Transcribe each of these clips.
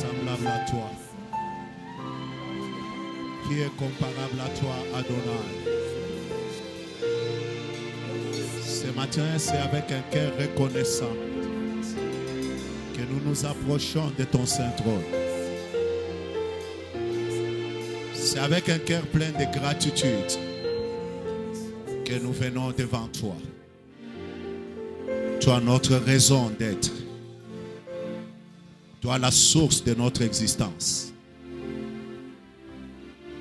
semblable à toi? Qui est comparable à toi, Adonai? Ce matin, c'est avec un cœur reconnaissant que nous nous approchons de ton Saint-Trône. C'est avec un cœur plein de gratitude que nous venons devant toi. Toi, notre raison d'être. Toi, la source de notre existence.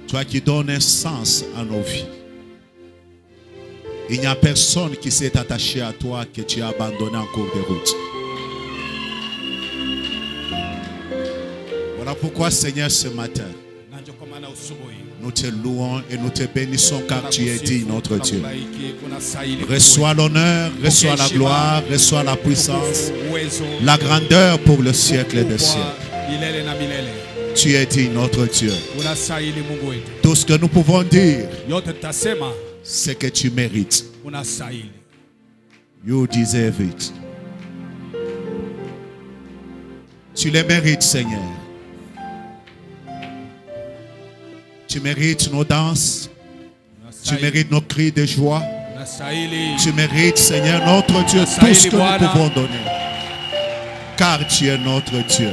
Toi qui donnes un sens à nos vies. Il n'y a personne qui s'est attaché à toi que tu as abandonné en cours de route. Voilà pourquoi, Seigneur, ce matin, nous te louons et nous te bénissons car tu es digne, notre Dieu. Reçois l'honneur, reçois la gloire, reçois la puissance, la grandeur pour le siècle des siècles. Tu es digne, notre Dieu. Tout ce que nous pouvons dire, c'est que tu mérites. You deserve it. Tu le mérites, Seigneur. Tu mérites nos danses. Tu mérites nos cris de joie. Tu mérites, Seigneur, notre Dieu, tout ce que nous pouvons donner. Car tu es notre Dieu.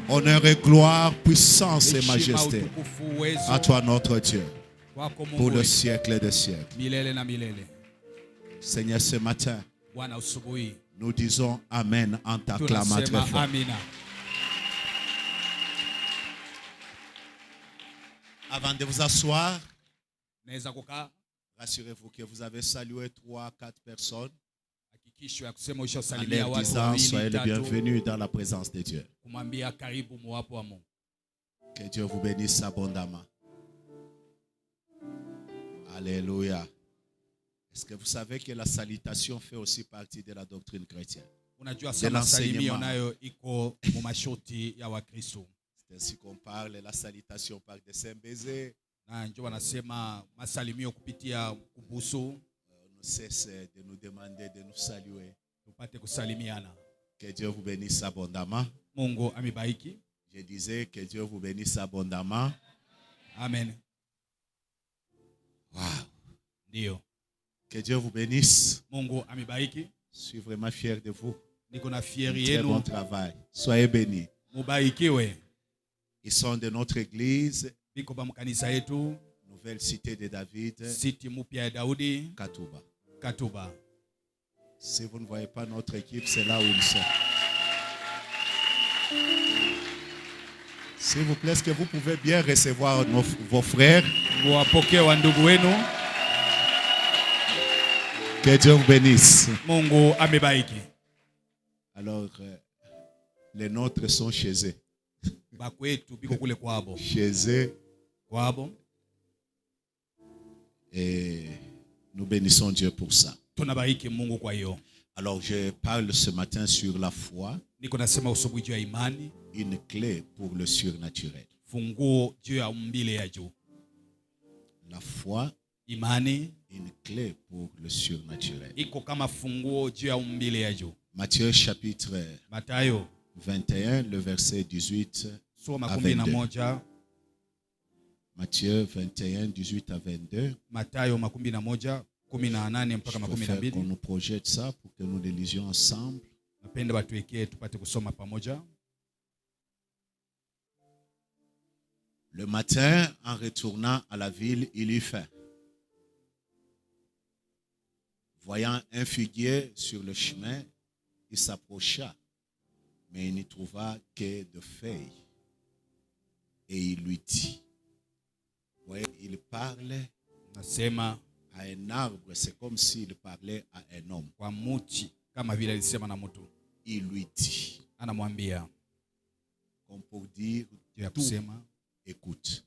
Honneur et gloire, puissance et majesté à toi, notre Dieu, pour le siècle des siècles. Seigneur, ce matin, nous disons Amen en t'acclamant très fort. Avant de vous asseoir, rassurez-vous que vous avez salué 3 à 4 personnes. En leur disant, soyez les bienvenus dans la présence de Dieu. Que Dieu vous bénisse abondamment. Alléluia. Est-ce que vous savez que la salutation fait aussi partie de la doctrine chrétienne? De l'enseignement. C'est ainsi qu'on parle, la salutation par des saints baisers. On ne cesse de nous demander de nous saluer. Que Dieu vous bénisse abondamment. Je disais que Dieu vous bénisse abondamment. Amen. Wow. Que Dieu vous bénisse. Je suis vraiment fier de vous. Très bon travail. Soyez bénis. Ils sont de notre église. Nouvelle cité de David. Katouba. Si vous ne voyez pas notre équipe, c'est là où ils sont. S'il vous plaît, est-ce que vous pouvez bien recevoir vos frères? Que Dieu vous bénisse. Alors, les nôtres sont chez eux. Chez eux. Et nous bénissons Dieu pour ça. Alors, je parle ce matin sur la foi. Une clé pour le surnaturel. La foi, une clé pour le surnaturel. Matthieu chapitre 21, le verset 18 à 22. Matthieu 21, 18 à 22. Je préfère qu'on nous projette ça pour que nous le lisions ensemble. Le matin, en retournant à la ville, il eut faim. Voyant un figuier sur le chemin, il s'approcha, mais il n'y trouva que de feuilles. Et il lui dit, vous voyez, il parlait à un arbre, c'est comme s'il parlait à un homme. Il lui dit, comme pour dire, tout écoute.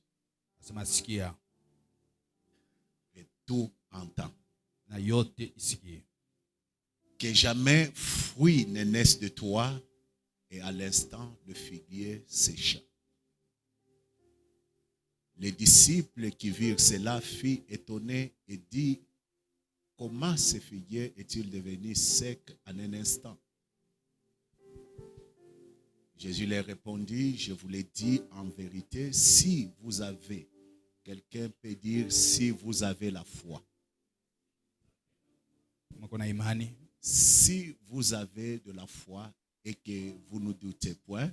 Et tout entend. Que jamais fruit ne naisse de toi, et à l'instant, le figuier sécha. Les disciples qui virent cela furent étonnés et dirent, comment ce figuier est-il devenu sec en un instant? Jésus leur répondit, je vous l'ai dit en vérité, si vous avez, quelqu'un peut dire si vous avez la foi. Si vous avez de la foi et que vous ne doutez point,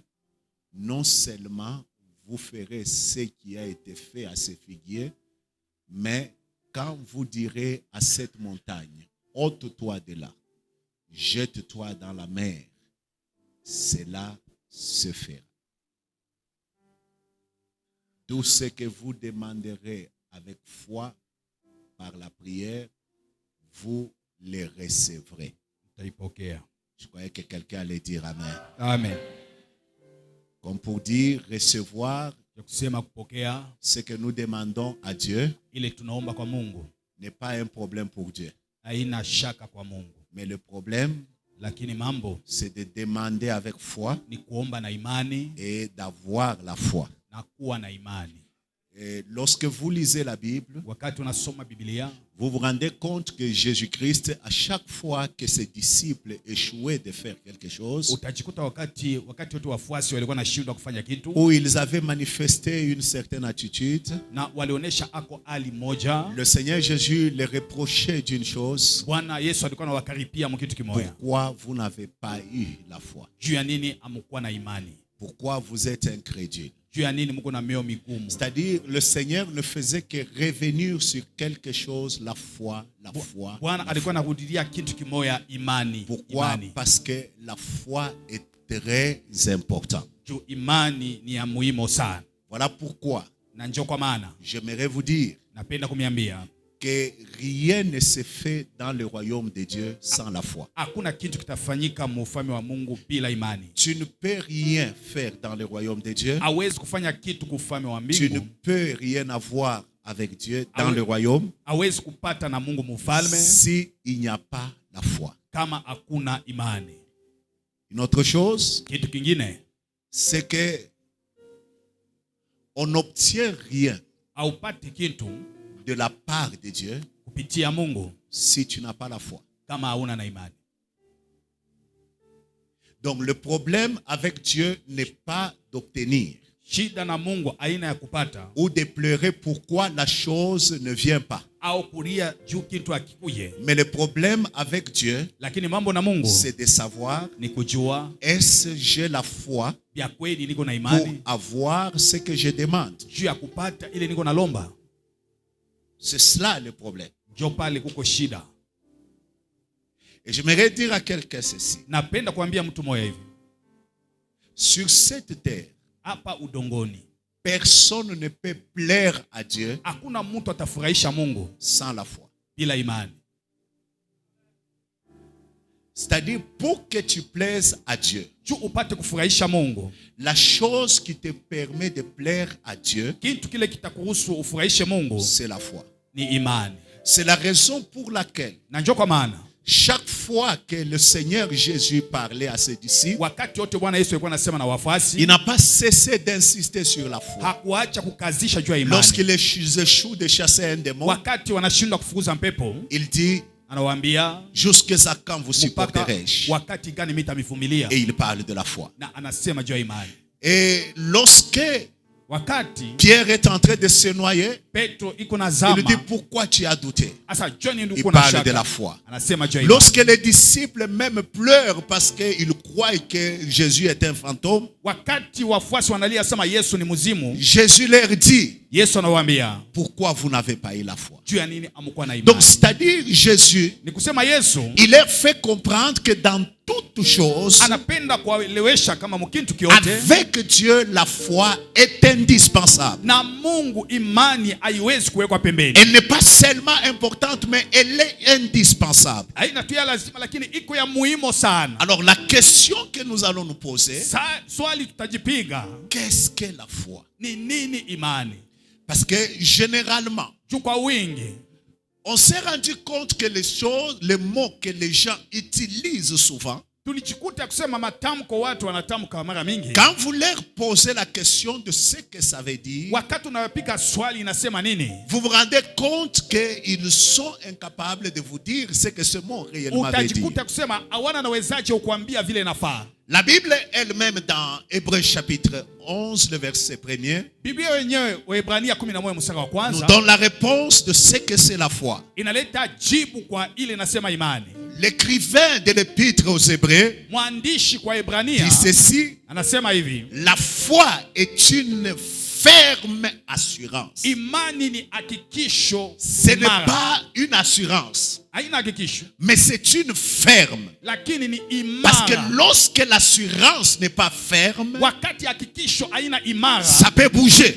non seulement vous ferez ce qui a été fait à ces figuiers, mais quand vous direz à cette montagne, ôte-toi de là, jette-toi dans la mer, cela se fera. Tout ce que vous demanderez avec foi par la prière, vous les recevrez. Je croyais que quelqu'un allait dire Amen. Amen. Comme pour dire recevoir, ce que nous demandons à Dieu n'est pas un problème pour Dieu. Mais le problème, c'est de demander avec foi et d'avoir la foi. Et lorsque vous lisez la Bible, vous vous rendez compte que Jésus-Christ, à chaque fois que ses disciples échouaient de faire quelque chose, où ils avaient manifesté une certaine attitude, le Seigneur Jésus les reprochait d'une chose: pourquoi vous n'avez pas eu la foi? Pourquoi vous êtes incrédule? C'est-à-dire, le Seigneur ne faisait que revenir sur quelque chose, la foi, la foi. Pourquoi? Parce que la foi est très importante. Voilà pourquoi j'aimerais vous dire que rien ne se fait dans le royaume de Dieu sans la foi. Tu ne peux rien faire dans le royaume de Dieu. Tu ne peux rien avoir avec Dieu dans le royaume si il n'y a pas la foi. Une autre chose, c'est que on n'obtient rien de la part de Dieu si tu n'as pas la foi. Donc le problème avec Dieu n'est pas d'obtenir ou de pleurer pourquoi la chose ne vient pas. Mais le problème avec Dieu, c'est de savoir, est-ce que j'ai la foi pour avoir ce que je demande? C'est cela le problème. Et j'aimerais dire à quelqu'un ceci: sur cette terre, personne ne peut plaire à Dieu sans la foi. C'est-à-dire, pour que tu plaises à Dieu, la chose qui te permet de plaire à Dieu, c'est la foi. C'est la raison pour laquelle chaque fois que le Seigneur Jésus parlait à ses disciples, il n'a pas cessé d'insister sur la foi. Lorsqu'il échoue de chasser un démon, il dit: jusqu'à quand vous supporterai-je? Et il parle de la foi. Et lorsque Pierre est en train de se noyer, il lui dit: pourquoi tu as douté? Il parle de la foi. Lorsque les disciples même pleurent parce qu'ils croient que Jésus est un fantôme, Jésus leur dit: pourquoi vous n'avez pas eu la foi? Donc c'est-à-dire, Jésus, il leur fait comprendre que dans toute chose, avec Dieu, la foi est indispensable. Elle n'est pas seulement importante, mais elle est indispensable. Alors la question que nous allons nous poser, qu'est-ce que la foi? Parce que généralement, on s'est rendu compte que les mots que les gens utilisent souvent, Quand vous leur posez la question de ce que ça veut dire, vous vous rendez compte qu'ils sont incapables de vous dire ce que ce mot réellement veut dire. La Bible elle-même dans Hébreux chapitre 11, le verset 1er, nous donne la réponse de ce que c'est la foi. L'écrivain de l'épître aux Hébreux dit ceci: la foi est une ferme assurance. Ce n'est pas une assurance, mais c'est une ferme. Parce que lorsque l'assurance n'est pas ferme, ça peut bouger.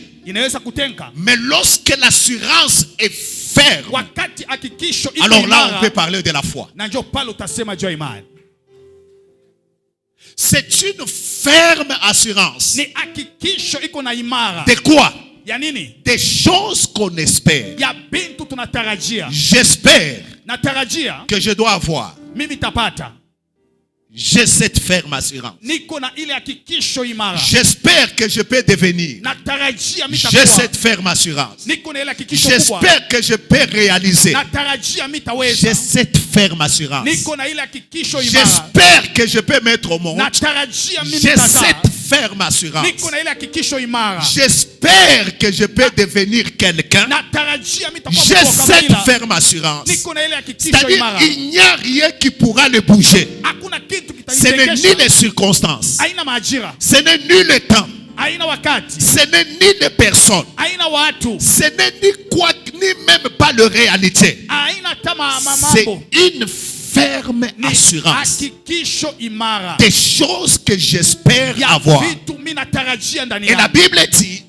Mais lorsque l'assurance est ferme, alors là on peut parler de la foi. C'est une ferme assurance. De quoi? Des choses qu'on espère. J'espère que je dois avoir. J'ai cette ferme assurance. J'espère que je peux devenir. J'ai cette ferme assurance. J'espère que je peux réaliser. J'ai cette ferme assurance. J'espère que je peux mettre au monde. J'ai cette ferme assurance. J'espère que je peux devenir quelqu'un. J'ai cette ferme assurance. C'est-à-dire il n'y a rien qui pourra le bouger. Ce n'est ni les circonstances, ce n'est ni le temps, ce n'est ni les personnes, ce n'est ni quoi, ni même pas la réalité. C'est une ferme assurance des choses que j'espère avoir. Et la Bible dit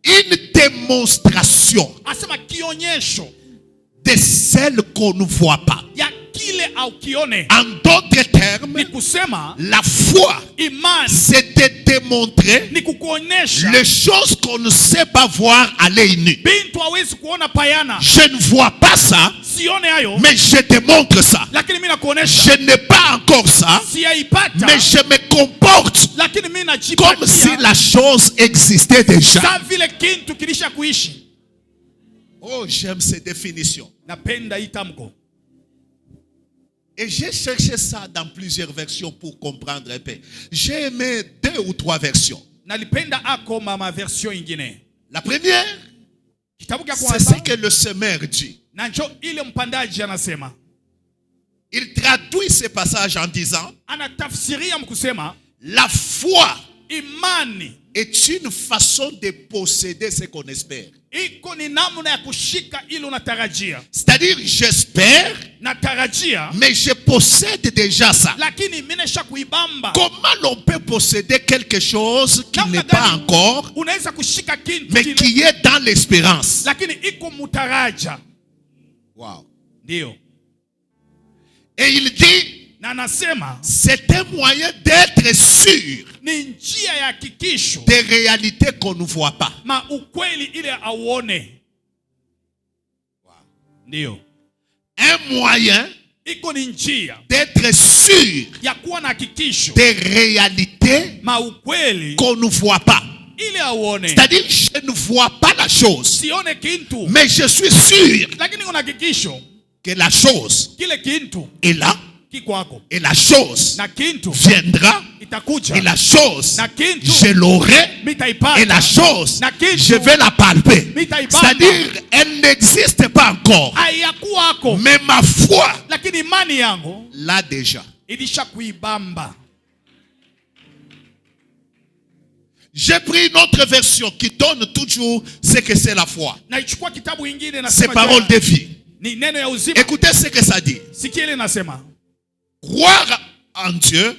une démonstration de celle qu'on ne voit pas. En d'autres termes, la foi, c'est de démontrer les choses qu'on ne sait pas voir à l'œil nu. Je ne vois pas ça, mais je démontre ça. Je n'ai pas encore ça, mais je me comporte comme si la chose existait déjà. Oh, j'aime ces définitions. Et j'ai cherché ça dans plusieurs versions pour comprendre un peu. J'ai aimé 2 ou 3 versions. La première, c'est ce que le semeur dit. Il traduit ce passage en disant: la foi est une façon de posséder ce qu'on espère. C'est-à-dire, j'espère, mais je possède déjà ça. Comment l'on peut posséder quelque chose qui n'est pas encore, mais qui est dans l'espérance? Wow. Et il dit, c'est un moyen d'être sûr des réalités qu'on ne voit pas. Wow. Un moyen d'être sûr des réalités qu'on ne voit pas. C'est-à-dire, je ne vois pas la chose, mais je suis sûr que la chose est là. Et la chose viendra. Et la chose, je l'aurai. Et la chose, je vais la palper. C'est-à-dire, elle n'existe pas encore, mais ma foi l'a déjà. J'ai pris une autre version qui donne toujours ce que c'est la foi. C'est parole de vie. Écoutez ce que ça dit. Croire en Dieu,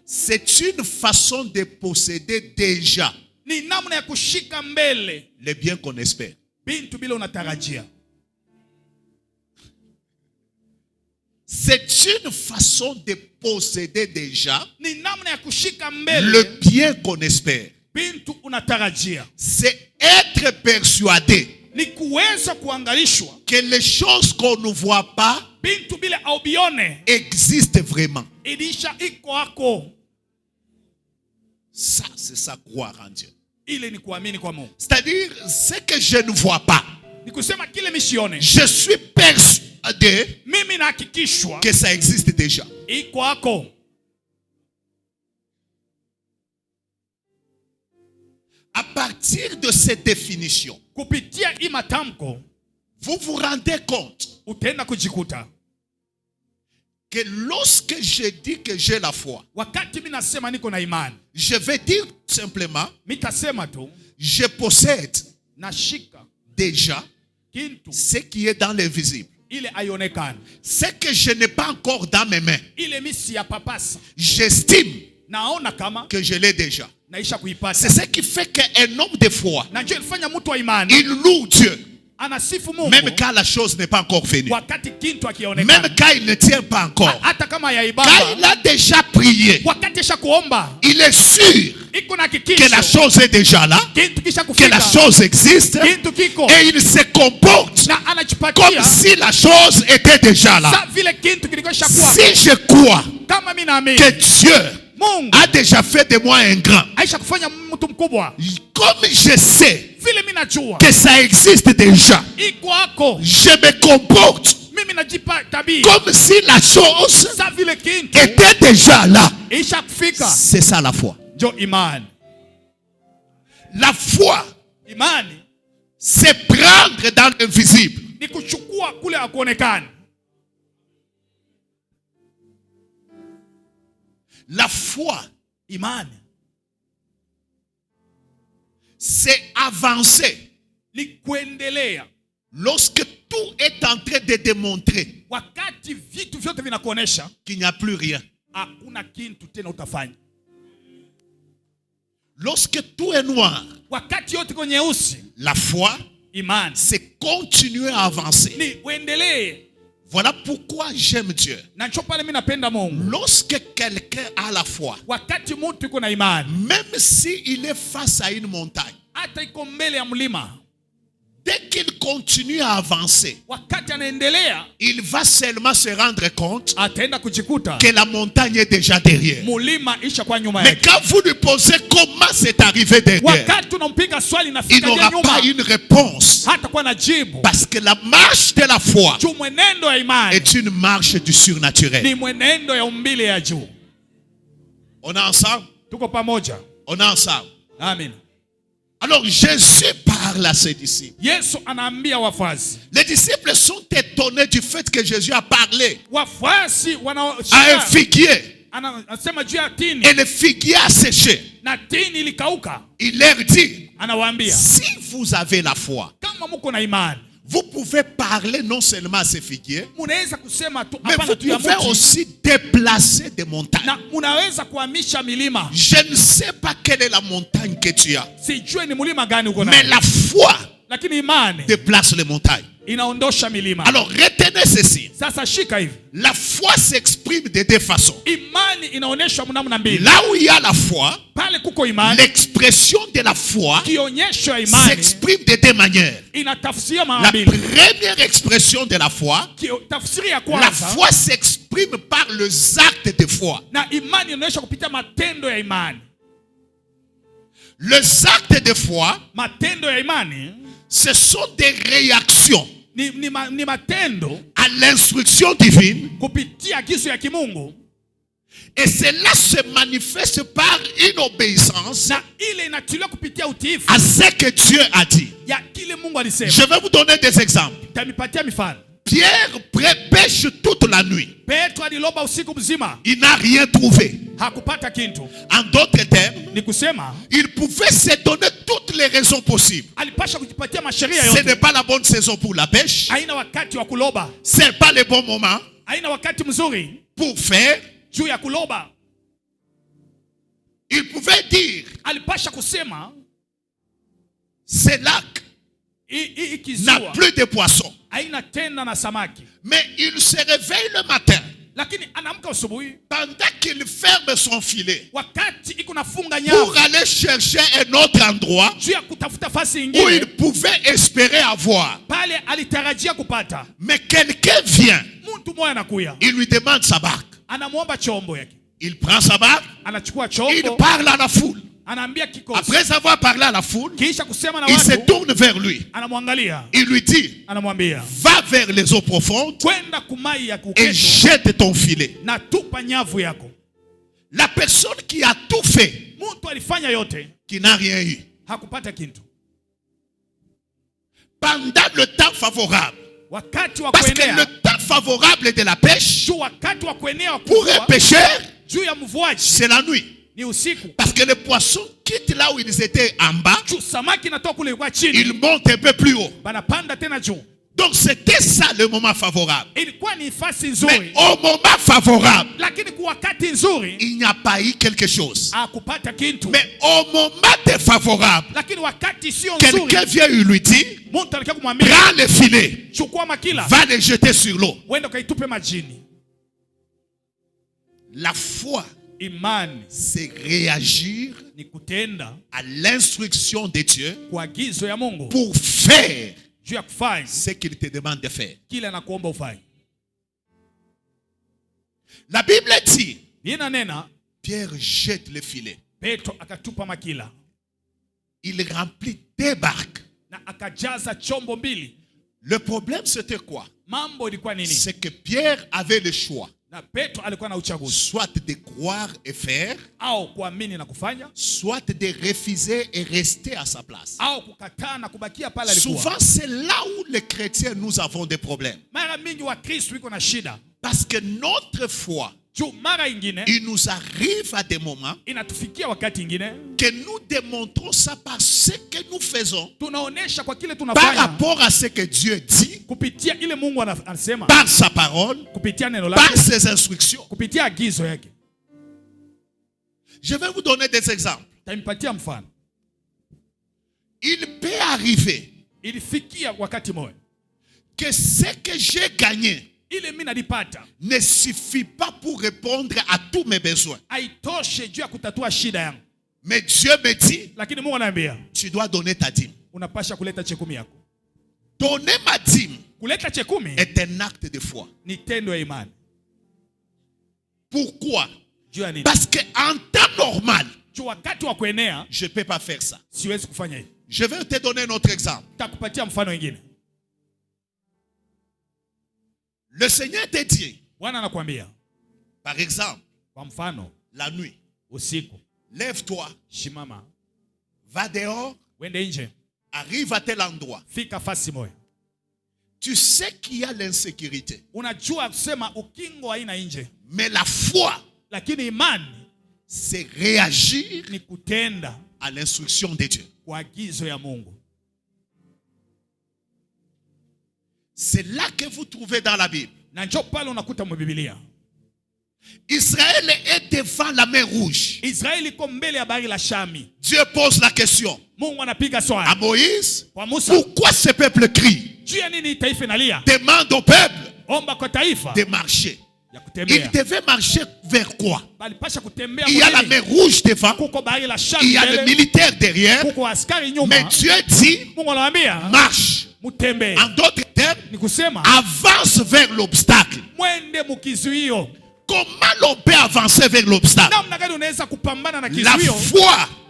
c'est une façon de posséder déjà les biens qu'on espère. C'est une façon de posséder déjà le bien qu'on espère. C'est être persuadé que les choses qu'on ne voit pas existent vraiment. Ça, c'est ça, croire en Dieu. C'est-à-dire, ce que je ne vois pas, je suis persuadé que ça existe déjà. À partir de cette définition, vous vous rendez compte que lorsque je dis que j'ai la foi, je vais dire simplement, je possède déjà ce qui est dans l'invisible. Ce que je n'ai pas encore dans mes mains, j'estime que je l'ai déjà. C'est ce qui fait qu'un homme de foi, il loue Dieu. Même quand la chose n'est pas encore venue. Même quand il ne tient pas encore. Quand il a déjà prié, il est sûr que la chose est déjà là, que la chose existe, et il se comporte comme si la chose était déjà là. Si je crois que Dieu a déjà fait de moi un grand, comme je sais que ça existe déjà, je me comporte comme si la chose était déjà là. C'est ça la foi. La foi, c'est prendre dans l'invisible. La foi, c'est avancer lorsque tout est en train de démontrer qu'il n'y a plus rien. Lorsque tout est noir, la foi, c'est continuer à avancer. Voilà pourquoi j'aime Dieu. Lorsque quelqu'un a la foi, même s'il est face à une montagne, dès qu'il continue à avancer, il va seulement se rendre compte que la montagne est déjà derrière. Mais quand vous lui posez comment c'est arrivé derrière, il n'aura pas une réponse. Parce que la marche de la foi est une marche du surnaturel. On est ensemble? On est ensemble. Amen. Alors Jésus parle à ses disciples. Les disciples sont étonnés du fait que Jésus a parlé à un figuier. Et le figuier a séché. Il leur dit, si vous avez la foi, vous pouvez parler non seulement à ces figuiers, mais vous pouvez aussi déplacer des montagnes. Je ne sais pas quelle est la montagne que tu as, mais la foi déplace les montagnes. Alors retenez ceci. La foi s'exprime de deux façons. Là où il y a la foi, l'expression de la foi s'exprime de deux manières. La première expression de la foi s'exprime par les actes de foi. Les actes de foi, ce sont des réactions à l'instruction divine, et cela se manifeste par une obéissance à ce que Dieu a dit. Je vais vous donner des exemples. Pierre pêche toute la nuit. Il n'a rien trouvé. En d'autres termes, il pouvait se donner toutes les raisons possibles. Ce n'est pas la bonne saison pour la pêche. Ce n'est pas le bon moment pour faire. Il pouvait dire, ce lac n'a plus de poissons. Mais il se réveille le matin. pendant qu'il ferme son filet wakati iko nafunga pour nyavu aller chercher un autre endroit juu ya kutafuta fasi où ingine il pouvait espérer avoir. pale alitarajia kupata, Mais quelqu'un vient, mtu mmoja anakuya il lui demande sa barque. anamuomba chombo yake, Il prend sa barque, anachukua il chombo, parle à la foule. anaambia kikosi, Après avoir parlé à la foule, kisha kusema na il se watu, tourne vers lui. anamwangalia, Il lui dit, anamwambia va vers les eaux profondes kwenda kumai ya et kuketo jette ton filet. na tupa nyavu yako. La personne qui a tout fait, Mtu alifanya yote, qui n'a rien eu, hakupata kitu. pendant le temps favorable, Wakati wa parce que kuenea, le temps favorable de la pêche, juu wakati wa kuenea pour un kubwa pêcheur, juu ya mvuaji c'est la nuit. ni usiku. Parce que les poissons quittent là où ils étaient en bas, Juu samaki natoka kule kwa ils chini, montent un peu plus haut. banapanda tena juu. Donc c'était ça le moment favorable. Ilikuwa ni fasi Mais nzuri, au moment favorable, lakini kwa wakati nzuri il n'y a pas eu quelque chose. hakupata kitu. Mais au moment défavorable, Lakini wakati sio nzuri, quelqu'un vient et lui dit, mtu alikuwa kumwambia prends le filet, chukua makila, va les jeter sur l'eau. wenda ukaitupe majini. La foi, Imani c'est réagir ni kutenda à l'instruction de Dieu kwa agizo ya Mungu pour faire juu ya kufanya ce qu'il te demande de faire. kile anakuomba ufanye. La Bible dit, Inanena Pierre jette le filet. Petro akatupa makila Il remplit 2 barques. na akajaza chombo mbili. Le problème c'était quoi? Mambo ilikuwa nini? C'est que Pierre avait le choix, Na Petro alikuwa na uchaguzi, soit de croire et faire, au kuamini na kufanya, soit de refuser et rester à sa place. au kukataa na kubakia pale alikuwa. Souvent, c'est là où les chrétiens, nous avons des problèmes. Mara mingi wa Kristo iko na shida Parce que notre foi, juu mara ingine il nous arrive à des moments inatufikia wakati ingine que nous démontrons ça par ce que nous faisons, tunaonesha kwa kile par tunafanya rapport à ce que Dieu dit, kupitia ile Mungu anasema, par sa parole, kupitia neno par lake, ses instructions. kupitia agizo yake. Je vais vous donner des exemples. Tanipatia mfano. Il peut arriver Ilifikia wakati moja que ce que j'ai gagné ile mimi nalipata ne suffit pas pour répondre à tous mes besoins. haitoshe juu ya kutatua shida yangu, Mais Dieu me dit, lakini Mungu ananiambia tu dois donner ta dîme. unapasha kuleta chekumi yako. Donner ma dîme Kuleta chekumi est un acte de foi. ni tendo ya imani. Pourquoi? Juu ya nini? Parce qu'en temps normal, Juu wakati wa kuenea je ne peux pas faire ça. siwezi kufanya hivi. Je vais te donner un autre exemple. Takupatia mfano mwingine. Le Seigneur te dit, Bwana anakuambia par exemple, kwa mfano, la nuit, usiku lève-toi, shimama, va dehors, wende nje, arrive à tel endroit. fika fasi moja. Tu sais qu'il y a l'insécurité. Unajua kusema ukingo haina nje, Mais la foi, lakini imani c'est réagir ni kutenda à l'instruction de Dieu. kwa agizo ya Mungu. C'est là que vous trouvez dans la Bible. Na njoo pale unakuta mu Biblia. Israël est devant la mer rouge. Israeli iko mbele ya bahari la Shami. Dieu pose la question Mungu anapiga à swali Moïse. kwa Musa, Pourquoi ce peuple crie? juu ya nini taifa inalia? Demande au peuple Omba kwa taifa de marcher. ya Il kutembea. devait marcher vers quoi? Bali pasha kutembea Il y a la mbele. mer rouge devant. Kuko bahari la Il Shami y a le mbele. militaire derrière. Kuko askari Mais nyuma. Dieu dit, Mungu anawaambia marche. mutembee. En d'autres termes, Ni kusema avance vers l'obstacle. mwende mukizuio. Comment l'on peut avancer vers l'obstacle? Namna gani unaweza kupambana na La kizuio? foi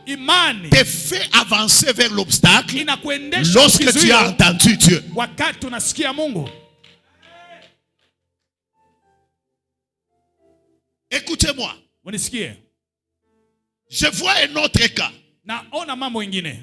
Imani te fait avancer vers l'obstacle inakuendesha lorsque tu as kizuio entendu Dieu. wakati unasikia Mungu. Écoutez-moi, Unisikie? je vois un autre cas. Naona mambo ingine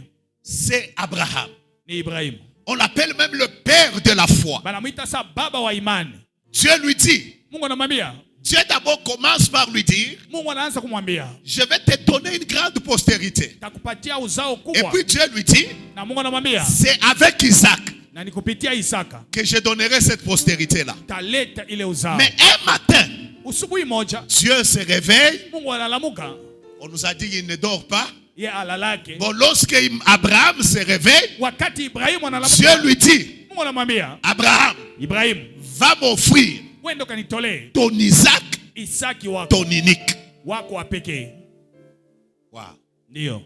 C'est Abraham. ni Ibrahimu. On l'appelle même le père de la foi. Banamuita sa baba wa imani. Dieu lui dit, Mungu anamwambia, Dieu d'abord commence par lui dire, Mungu anaanza kumwambia, je vais te donner une grande postérité. takupatia uzao Et kubwa. puis Dieu lui dit, Na Mungu anamwambia, c'est avec Isaac na nikupitia Isaka que je donnerai cette postérité-là. taleta ile uzao. Mais un matin, Usubuhi moja Dieu se réveille. Mungu analamuka, On nous a dit qu'il ne dort pas. ye alalake. Bon, lorsque Abraham se réveille, Wakati Ibrahimu Dieu analamuka, lui dit, Mungu anamwambia, Abraham, Ibrahimu, va m'offrir wende kanitolee ton Isaac, Isaki wako, ton unique. wako wa pekee. Wow. Ndio.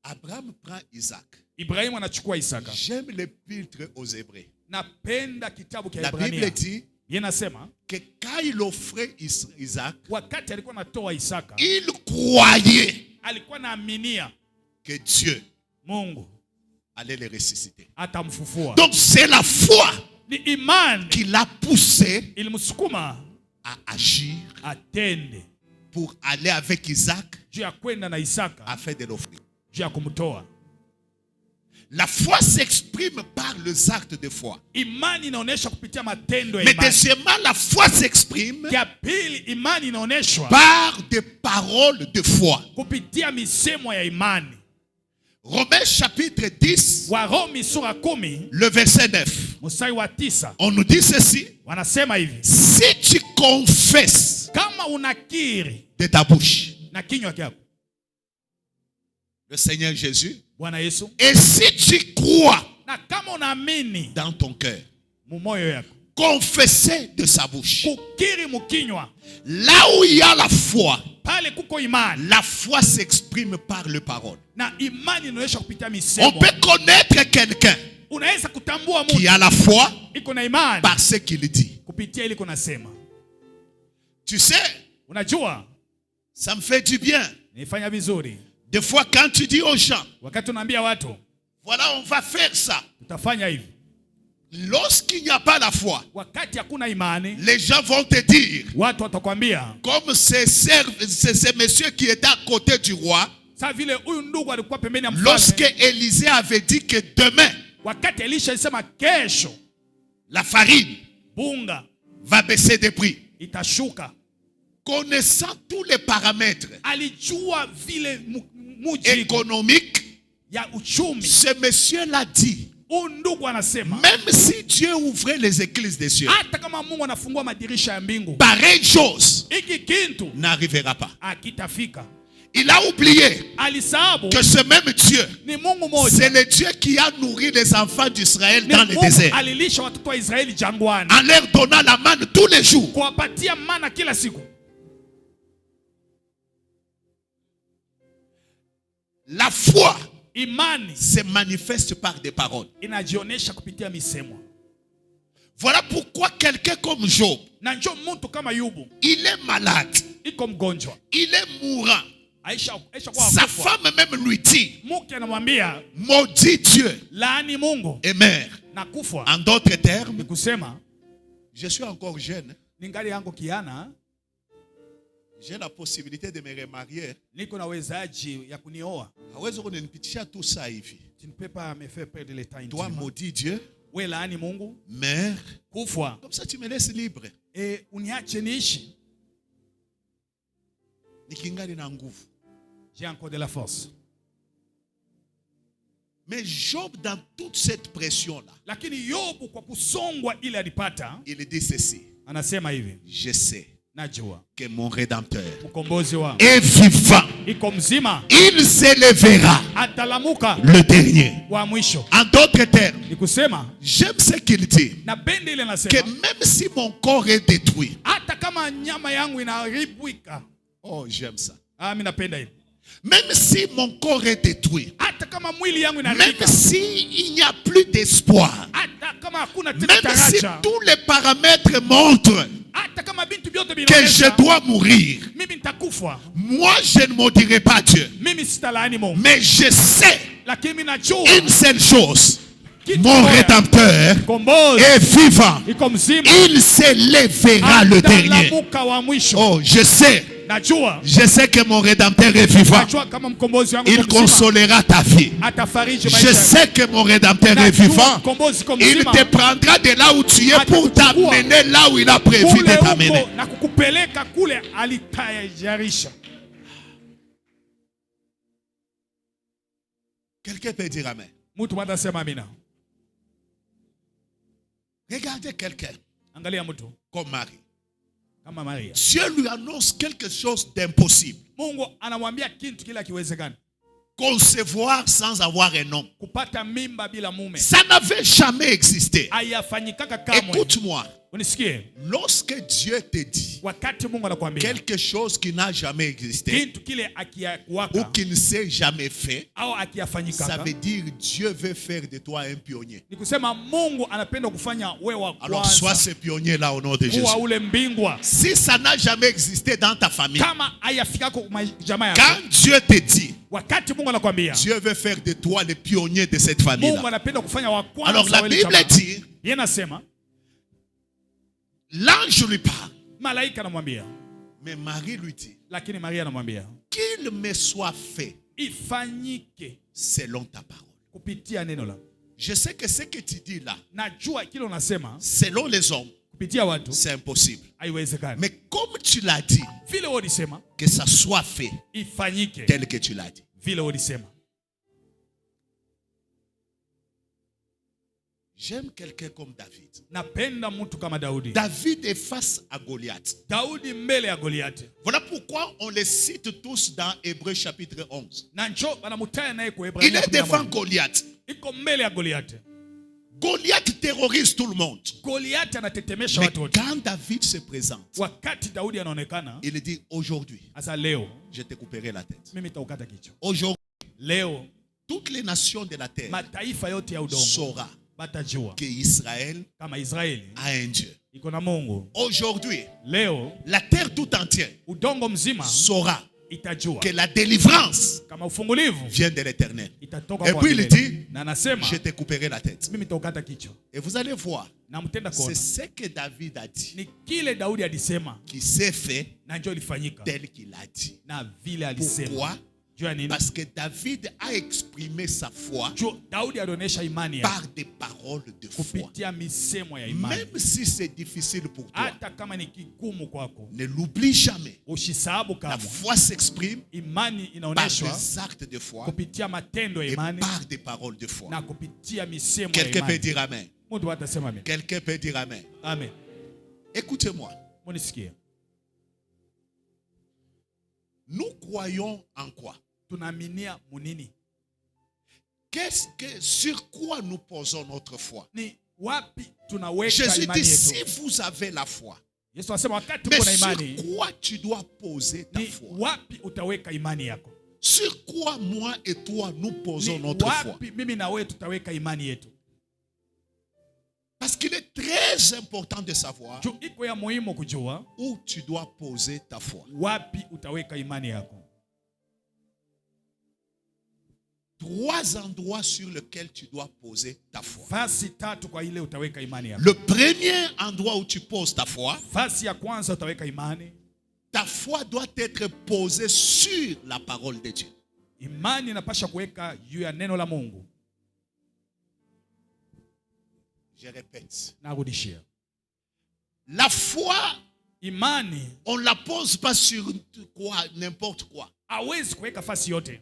Abraham prend Isaac. Ibrahimu anachukua Isaka. J'aime l'épître aux Hébreux. Napenda kitabu cha La Bible Ibrania. dit Yanasema que quand il offrait Isaac, wakati alikuwa anatoa Isaka, il croyait alikuwa naaminia que Dieu Mungu allait le ressusciter. atamfufua. Donc c'est la foi Ni imani qui l'a poussé ilimsukuma à agir atende pour aller avec Isaac juu ya kwenda na Isaka afin de l'offrir. juu ya kumtoa. La foi s'exprime par les actes de foi. Imani inaonyeshwa kupitia matendo ya Mais imani. deuxièmement, la foi s'exprime Ya pili, imani inaonyeshwa par des paroles de foi. kupitia misemo ya imani. Romains chapitre 10, Warumi sura 10 le verset 9. mstari wa 9 On nous dit ceci: wanasema hivi: si tu confesses kama unakiri de ta bouche na kinywa chako le Seigneur Jésus, Bwana Yesu, et si tu crois na kama unaamini dans ton cœur, mumoyo yako, confesser de sa bouche. kukiri mukinywa, Là où il y a la foi, pale kuko imani, la foi s'exprime par les paroles. na imani inaonyesha kupitia On misemo. peut connaître quelqu'un Unaweza kutambua qui mtu a la foi iko na imani par ce qu'il dit. kupitia ile kunasema. Tu sais, Unajua, ça me fait du bien. nifanya vizuri Des fois, quand tu dis aux gens, wakati unaambia watu voilà, on va faire ça. tutafanya hivi, Lorsqu'il n'y a pas la foi, wakati hakuna imani, les gens vont te dire, watu watakwambia comme ces messieurs qui étaient à côté du roi, sasa vile huyu ndugu alikuwa pembeni ya lorsque mfalme, Élisée avait dit que demain, wakati Elisha alisema kesho la farine bunga va baisser de prix. itashuka. Connaissant tous les paramètres Alijua vile muji économiques, ya uchumi. ce monsieur l'a dit, Huyu ndugu anasema même si Dieu ouvrait les écluses des cieux, hata kama Mungu anafungua madirisha ya mbingu, pareille chose hiki kintu n'arrivera pas. akitafika. Il a oublié Alisahabu que ce même Dieu, ni Mungu moja, c'est le Dieu qui a nourri les enfants d'Israël ni dans le Mungu désert, alilisha watoto wa Israeli jangwani, en leur donnant la manne tous les jours. kuwapatia mana kila siku. La foi Imani se manifeste par des paroles. inajionesha kupitia misemo. Voilà pourquoi quelqu'un comme Job, Na njo mtu kama Yubu il est malade, iko mgonjwa, il est mourant. Aisha kwa Sa kufa. femme même lui dit, Mke anamwambia maudit Dieu laani Mungu et mère. na kufa. En d'autres termes, Ni kusema je suis encore jeune, ningali yangu kiana, j'ai la possibilité de me remarier. niko na wezaji ya kunioa. Hawezi kunipitisha tout ça hivi. Tu ne peux pas me faire perdre le temps Toi, intima. maudit Dieu, We laani Mungu, mère. kufa, Comme ça, tu me laisses libre. uniache niishi. Nikingali na nguvu. J'ai encore de la force. Mais Job, dans toute cette pression-là, Lakini Yobu kwa kusongwa ile alipata, il dit ceci: anasema hivi: je sais najua que mon Rédempteur mkombozi wangu est vivant. iko mzima, Il s'élèvera atalamuka le dernier. wa mwisho. En d'autres termes, Ni kusema j'aime ce qu'il dit, napenda ile que nasema même si mon corps est détruit, hata kama nyama yangu inaharibika. oh, j'aime ça. Mimi napenda ile. Même si mon corps est détruit, Hata kama mwili yangu même inaharibika, s'il n'y a plus d'espoir, hata kama hakuna tena même si taraja, tous les paramètres montrent hata kama bintu vyote que je vinaonyesha dois mourir, mimi nitakufa, moi je ne maudirai pas Dieu. mimi sitalaani Mungu, Mais je sais lakini mimi najua une seule chose: kitu mon moja, Rédempteur mkombozi est vivant. iko mzima, Il s'élèvera le dernier. atalamuka wa mwisho. Oh, je sais que mon Rédempteur est vivant. najua kama mkombozi wangu Il iko mzima, consolera ta vie. atafariji Je maisha yako. sais que mon Rédempteur est Najua vivant. mkombozi iko Il mzima, te prendra de là où tu es pour t'amener là où il a prévu kule de t'amener. huko na kukupeleka kule alitayarisha. Quelqu'un peut dire amen. Mtu mmoja sema amina. Regardez quelqu'un Angalia mtu comme Marie. kama Maria. Dieu lui annonce quelque chose d'impossible. Mungu anamwambia kitu kila kiwezekana. concevoir sans avoir un homme. kupata mimba bila mume. Ça n'avait jamais existé. Hayafanyikaka kamwe. Écoute-moi. Unisikie? Lorsque Dieu te dit Wakati Mungu anakuambia quelque chose qui n'a jamais existé kitu kile ou akiwaka qui ne s'est jamais fait, au ça akiyafanyikaka, veut dire Dieu veut faire de toi un pionnier. ni kusema Mungu anapenda kufanya wewe wa Alors sois kwanza ce pionnier là au nom de Jésus. kuwa ule mbingwa. Si ça n'a jamais existé dans ta famille, Kama hayafikako kwa jamaa yako, quand Dieu te dit, wakati Mungu anakuambia Dieu veut faire de toi le pionnier de cette famille Mungu là. anapenda kufanya wa kwanza. Alors la wa ile Bible jamaa. dit, Yeye anasema l'ange lui parle, malaika anamwambia, mais Marie lui dit, lakini Maria anamwambia qu'il me soit fait ifanyike selon ta parole. kupitia neno la. Je sais que ce que tu dis là, Najua kile unasema selon les hommes, kupitia watu c'est impossible. haiwezekani. Mais comme tu l'as dit, Vile wewe ulisema que ça soit fait ifanyike tel que tu l'as dit. vile wewe ulisema. J'aime quelqu'un comme David. Napenda mtu kama Daudi. David est face à Goliath. Daudi mbele ya Goliati. Voilà pourquoi on les cite tous dans Hébreux chapitre 11. Na njoo banamutaya naye kwa Il Ibrania est devant 11. Goliath. Iko mbele ya Goliati. Goliath terrorise tout le monde. Goliati anatetemesha Mais watu wote. quand David se présente, Wakati Daudi anaonekana, il dit aujourd'hui, asa leo je te couperai la tête. mimi nitaukata kichwa. Aujourd'hui, Leo toutes les nations de la terre mataifa yote ya udongo sauront batajua que Israël kama Israeli a un Dieu. iko na Mungu. Aujourd'hui, Leo la terre tout entière udongo mzima saura itajua que la délivrance kama ufungulivu vient de l'Éternel. itatoka Et kwa puis il Mungu. dit, Na anasema je te couperai la tête. mimi nitaukata kichwa. Et vous allez voir, Na mtenda c'est kona. ce que David a dit Ni kile Daudi alisema qui s'est fait na njoo ilifanyika tel qu'il a dit. na vile alisema. Pourquoi? Juu ya nini? Parce que David a exprimé sa foi Juu Daudi alionyesha imani yake par des paroles de foi. kupitia misemo ya imani. Même si c'est difficile pour toi, Hata kama ni kigumu kwako, ne l'oublie jamais. usisahau La kama foi s'exprime imani par inaonyeshwa des actes de foi kupitia matendo ya et imani par des paroles de foi. na kupitia misemo ya Quelqu'un peut imani. dire Amen. Mtu atasema amen. Quelqu'un peut dire Amen. Amen. Écoutez-moi. Munisikie. Nous croyons en quoi? Tunaaminia munini? Sur quoi nous posons notre foi? Ni wapi tunaweka Jésus imani dit, yetu? si vous avez la foi, Yesu anasema wakati mais uko na sur imani, quoi tu dois poser ta ni foi? wapi utaweka imani yako? Sur quoi moi et toi nous posons Ni notre foi? wapi mimi na wewe tutaweka imani yetu? Parce qu'il est très important de savoir Juu iko ya muhimu kujua où tu dois poser ta foi. wapi utaweka imani yako. 3 endroits sur lesquels tu dois poser ta foi. Fasi tatu kwa ile utaweka imani yako. Le premier endroit où tu poses ta foi, Fasi ya kwanza utaweka imani. ta foi doit être posée sur la parole de Dieu. Imani inapasha kuweka juu ya neno la Mungu. Je répète. Narudishia. La foi, Imani on ne la pose pas sur quoi, n'importe quoi. hawezi kuweka fasi yote.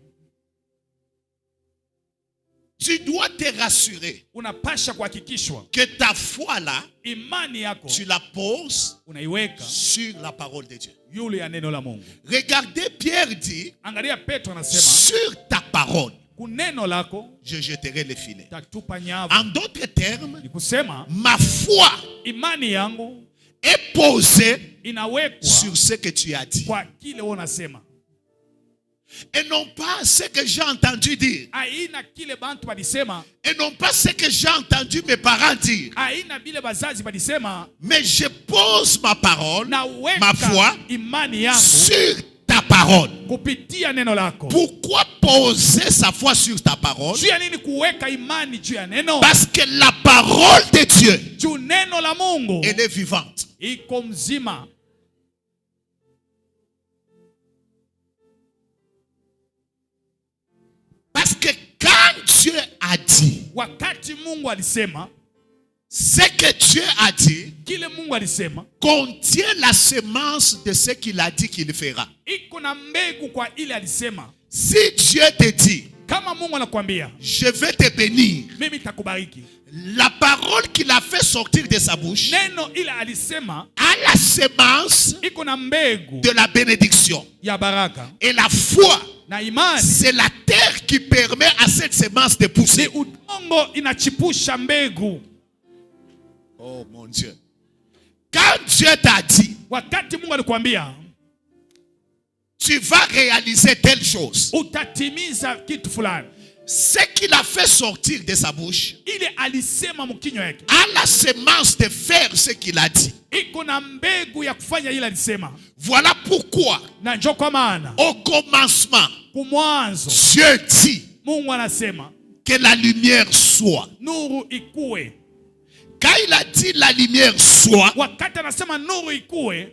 Tu dois te rassurer Unapasha kuhakikishwa que ta foi là, imani yako tu la poses unaiweka sur la parole de Dieu. yule ya neno la Mungu. Regardez, Pierre dit, Angalia Petro anasema sur ta parole, kuneno lako je jeterai les filets. tatupa nyavu. En d'autres termes, Ni kusema ma foi imani yangu est posée inawekwa sur ce que tu as dit. kwa kile wewe unasema. Et non pas ce que j'ai entendu dire. Haina kile bantu balisema, Et non pas ce que j'ai entendu mes parents dire. haina bile bazazi balisema, Mais je pose ma parole, na ma foi, weka imani yangu sur ta parole. kupitia neno lako. Pourquoi poser sa foi sur ta parole? Juu ya nini kuweka imani juu ya neno? Parce que la parole de Dieu, Juu neno la Mungu elle est vivante. iko mzima. Parce que quand Dieu a dit, Wakati Mungu alisema, ce que Dieu a dit kile Mungu alisema contient la semence de ce qu'il a dit qu'il fera. iko na mbegu kwa ile alisema. Si Dieu te dit, Kama Mungu anakuambia je vais te bénir, mimi nitakubariki, la parole qu'il a fait sortir de sa bouche neno ile alisema a la semence iko na mbegu de la bénédiction. ya baraka, Et la foi Na imani c'est la terre qui permet à cette semence de pousser. ni udongo inachipusha mbegu. Oh mon Dieu. Quand Dieu t'a dit, Wakati Mungu alikwambia tu vas réaliser telle chose, utatimiza kitu fulani, ce qu'il a fait sortir de sa bouche ile alisema mkinywa yake a la semence de faire ce qu'il a dit. iko na mbegu ya kufanya ile alisema. Voilà pourquoi, Na njoo kwa maana au commencement, kumwanzo Dieu dit Mungu anasema que la lumière soit. nuru ikue. Quand il a dit la lumière soit, Wakati anasema nuru ikue,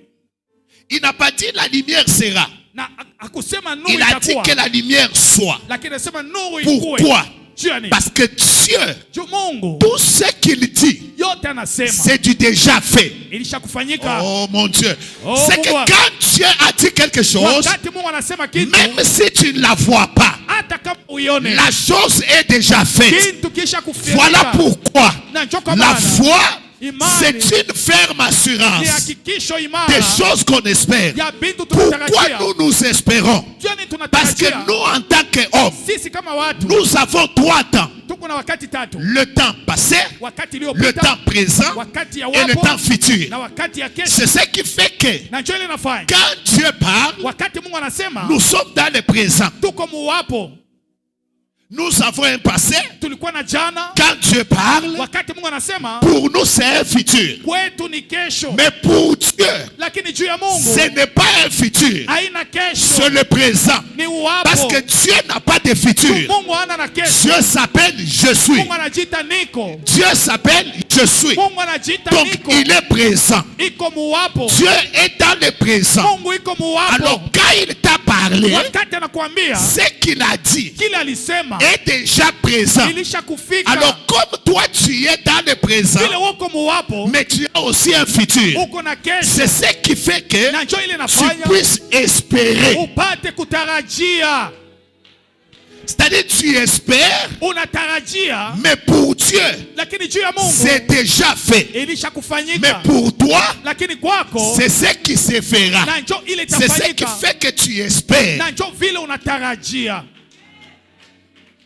il n'a pas dit la lumière sera. na hakusema nuru Il a dit itakuwa, que la lumière soit. lakini anasema nuru ikue. Pourquoi? Juu ya nini? Parce que Dieu, Juu Mungu tout ce qu'il dit, yote anasema c'est du déjà fait. ilishakufanyika. Oh mon Dieu. Oh, C'est que Mungu. quand Dieu a dit quelque chose, Wakati Mungu anasema kitu, même si tu ne la vois pas, hata kama uione, la chose est déjà faite. kitu kisha kufanyika. Voilà pourquoi Na njoo kwa la maana foi, imani c'est une ferme ni assurance hakikisho des imara choses qu'on espère. ya bintu Pourquoi tunatarajia. nous espérons? Juu ya nini Parce que tunatarajia? nous, en tant qu'hommes, Sisi kama watu nous avons 3 temps. tuko na wakati tatu: Le temps passé, wakati le iliyopita, temps présent wakati ya et le wapo, temps futur. na wakati ya kesho. C'est ce qui fait que Na njoo ile inafanya quand Dieu parle, wakati Mungu anasema nous sommes dans le présent. tuko muwapo. Nous avons un passé. Tulikuwa na jana, Quand Dieu parle, wakati Mungu anasema pour nous c'est un futur. kwetu ni kesho, Mais pour Dieu, lakini juu ya Mungu ce n'est pas un futur. haina kesho, C'est le présent. ni Parce uwapo. que Dieu n'a pas de futur. Mungu hana na kesho. Dieu s'appelle je suis. Mungu anajiita niko. Dieu s'appelle je suis. Mungu anajiita Donc niko. il est présent. Iko muwapo. Dieu est dans le présent. Mungu iko Alors muwapo. quand il t'a parlé, Wakati anakuambia ce qu'il a dit kile alisema est déjà présent. ilisha kufika. Alors comme toi tu es dans le présent, Vile uko muwapo, mais tu as aussi un futur. uko na kesho. C'est ce qui fait que Na njoo ile tu nafanya puisses espérer. upate kutarajia. C'est-à-dire tu espères, Unatarajia, mais pour Dieu, lakini juu ya Mungu c'est déjà fait. ilisha Mais kufanyika. pour toi, Lakini kwako c'est ce qui se fera. na njoo ile C'est ce qui itafanyika. fait que tu espères. Na njoo vile unatarajia.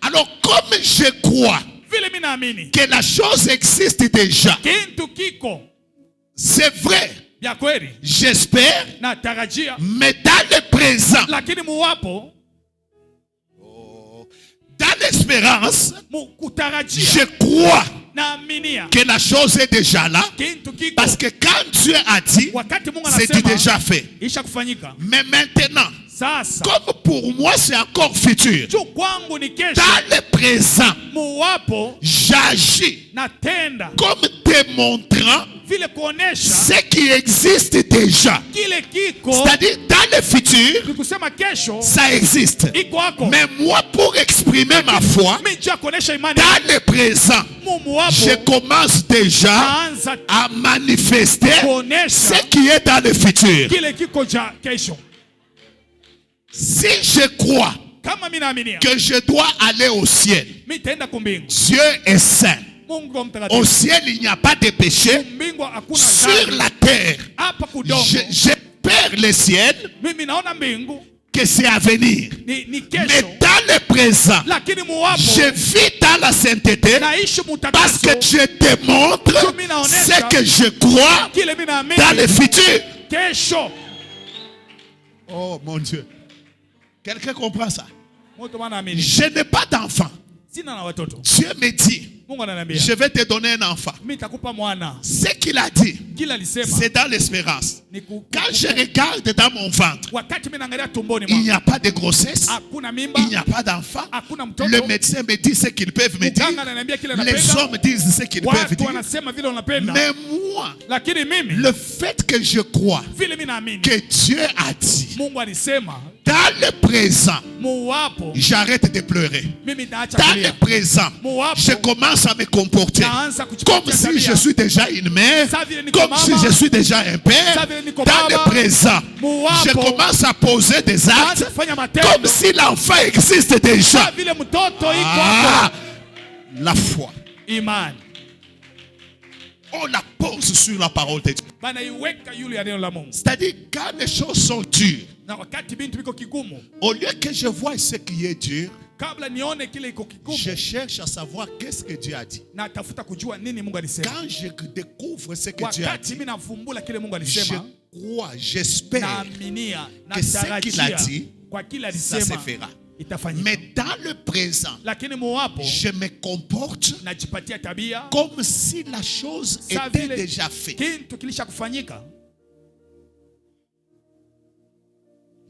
Alors comme je crois Vile mimi naamini que la chose existe déjà, kintu kiko c'est vrai, vya kweli, j'espère, natarajia, mais dans le présent, lakini muwapo dans l'espérance, kutarajia, je crois naaminia que la chose est déjà là. kintu kiko. Parce que quand Dieu a dit, Wakati Mungu c'est anasema déjà fait. isha kufanyika. Mais maintenant, Sasa comme pour moi c'est encore futur, juu kwangu ni kesho, dans le présent, muwapo j'agis natenda comme démontrant vile kuonesha ce qui existe déjà. kile kiko. C'est-à-dire dans le futur, Ni kusema kesho ça existe. iko hako. Mais moi, pour exprimer ma foi, Mimi njoo kuonesha imani dans le présent, muwapo je commence déjà naanza à manifester kuonesha ce qui est dans le futur. kile kiko ja kesho. Si je crois Kama mimi naaminia que je dois aller au ciel, mimi nitaenda kumbingu. Dieu est saint. Mungu Au mtakatifu. ciel, il n'y a pas de péché. Mbingu hakuna Sur dhambi. la terre, Hapa kudongo j'espère le ciel mimi naona mbingu que c'est à venir. ni Mais kesho, dans le présent, lakini muwapo je vis dans la sainteté naishi parce que mutakaso je démontre ce que je crois kile mimi dans le naamini futur. kesho. Oh mon Dieu. Quelqu'un comprend ça? Mtu anaamini. Je n'ai pas d'enfant. Sina na watoto. Dieu me dit, Mungu ananiambia je vais te donner un enfant. mimi nitakupa mwana. Ce qu'il a dit, Kila alisema c'est dans l'espérance. ni Quand je regarde dans mon ventre, wakati mimi naangalia tumboni il n'y mwangu a pas de grossesse, hakuna mimba, il n'y a pas d'enfant. hakuna mtoto. Le médecin me dit ce qu'ils peuvent me dire. Mganga ananiambia kile Les anapenda. hommes disent ce qu'ils peuvent Watu dire. wanasema vile wanapenda. Mais moi, Lakini mimi le fait que je crois vile mimi naamini que Dieu a dit, Mungu alisema dans le présent, muwapo j'arrête de pleurer. mimi nitaacha Dans le kulia. présent, je commence à me comporter Naanza comme kuchukua si tabia. je suis déjà une mère, Sa vile niko comme si mama. je suis déjà un père. Sa vile niko Dans le baba. présent, je Muwapo. commence à poser des actes Naanza kufanya matendo comme si l'enfant existe déjà. Sa vile mtoto iko Ah, hapo. la foi. Imani. on la pose sur la parole de Dieu. banaiweka yule ya neno la Mungu. C'est-à-dire, quand les choses sont dures, Na wakati bintu biko kigumu, au lieu que je voie ce qui est dur, kabla nione kile iko kigumu, je cherche à savoir qu'est-ce que Dieu a dit. na tafuta kujua nini Mungu alisema. Quand je découvre ce que Dieu a Wakati dit, mimi navumbula kile Mungu je alisema, crois, j'espère naaminia, que ce qu'il a natarajia dit, kwa kile ça se alisema fera. itafanyika. Mais dans le présent, Lakini muwapo je me comporte najipatia tabia comme si la chose sa était vile déjà faite. kintu kilisha kufanyika.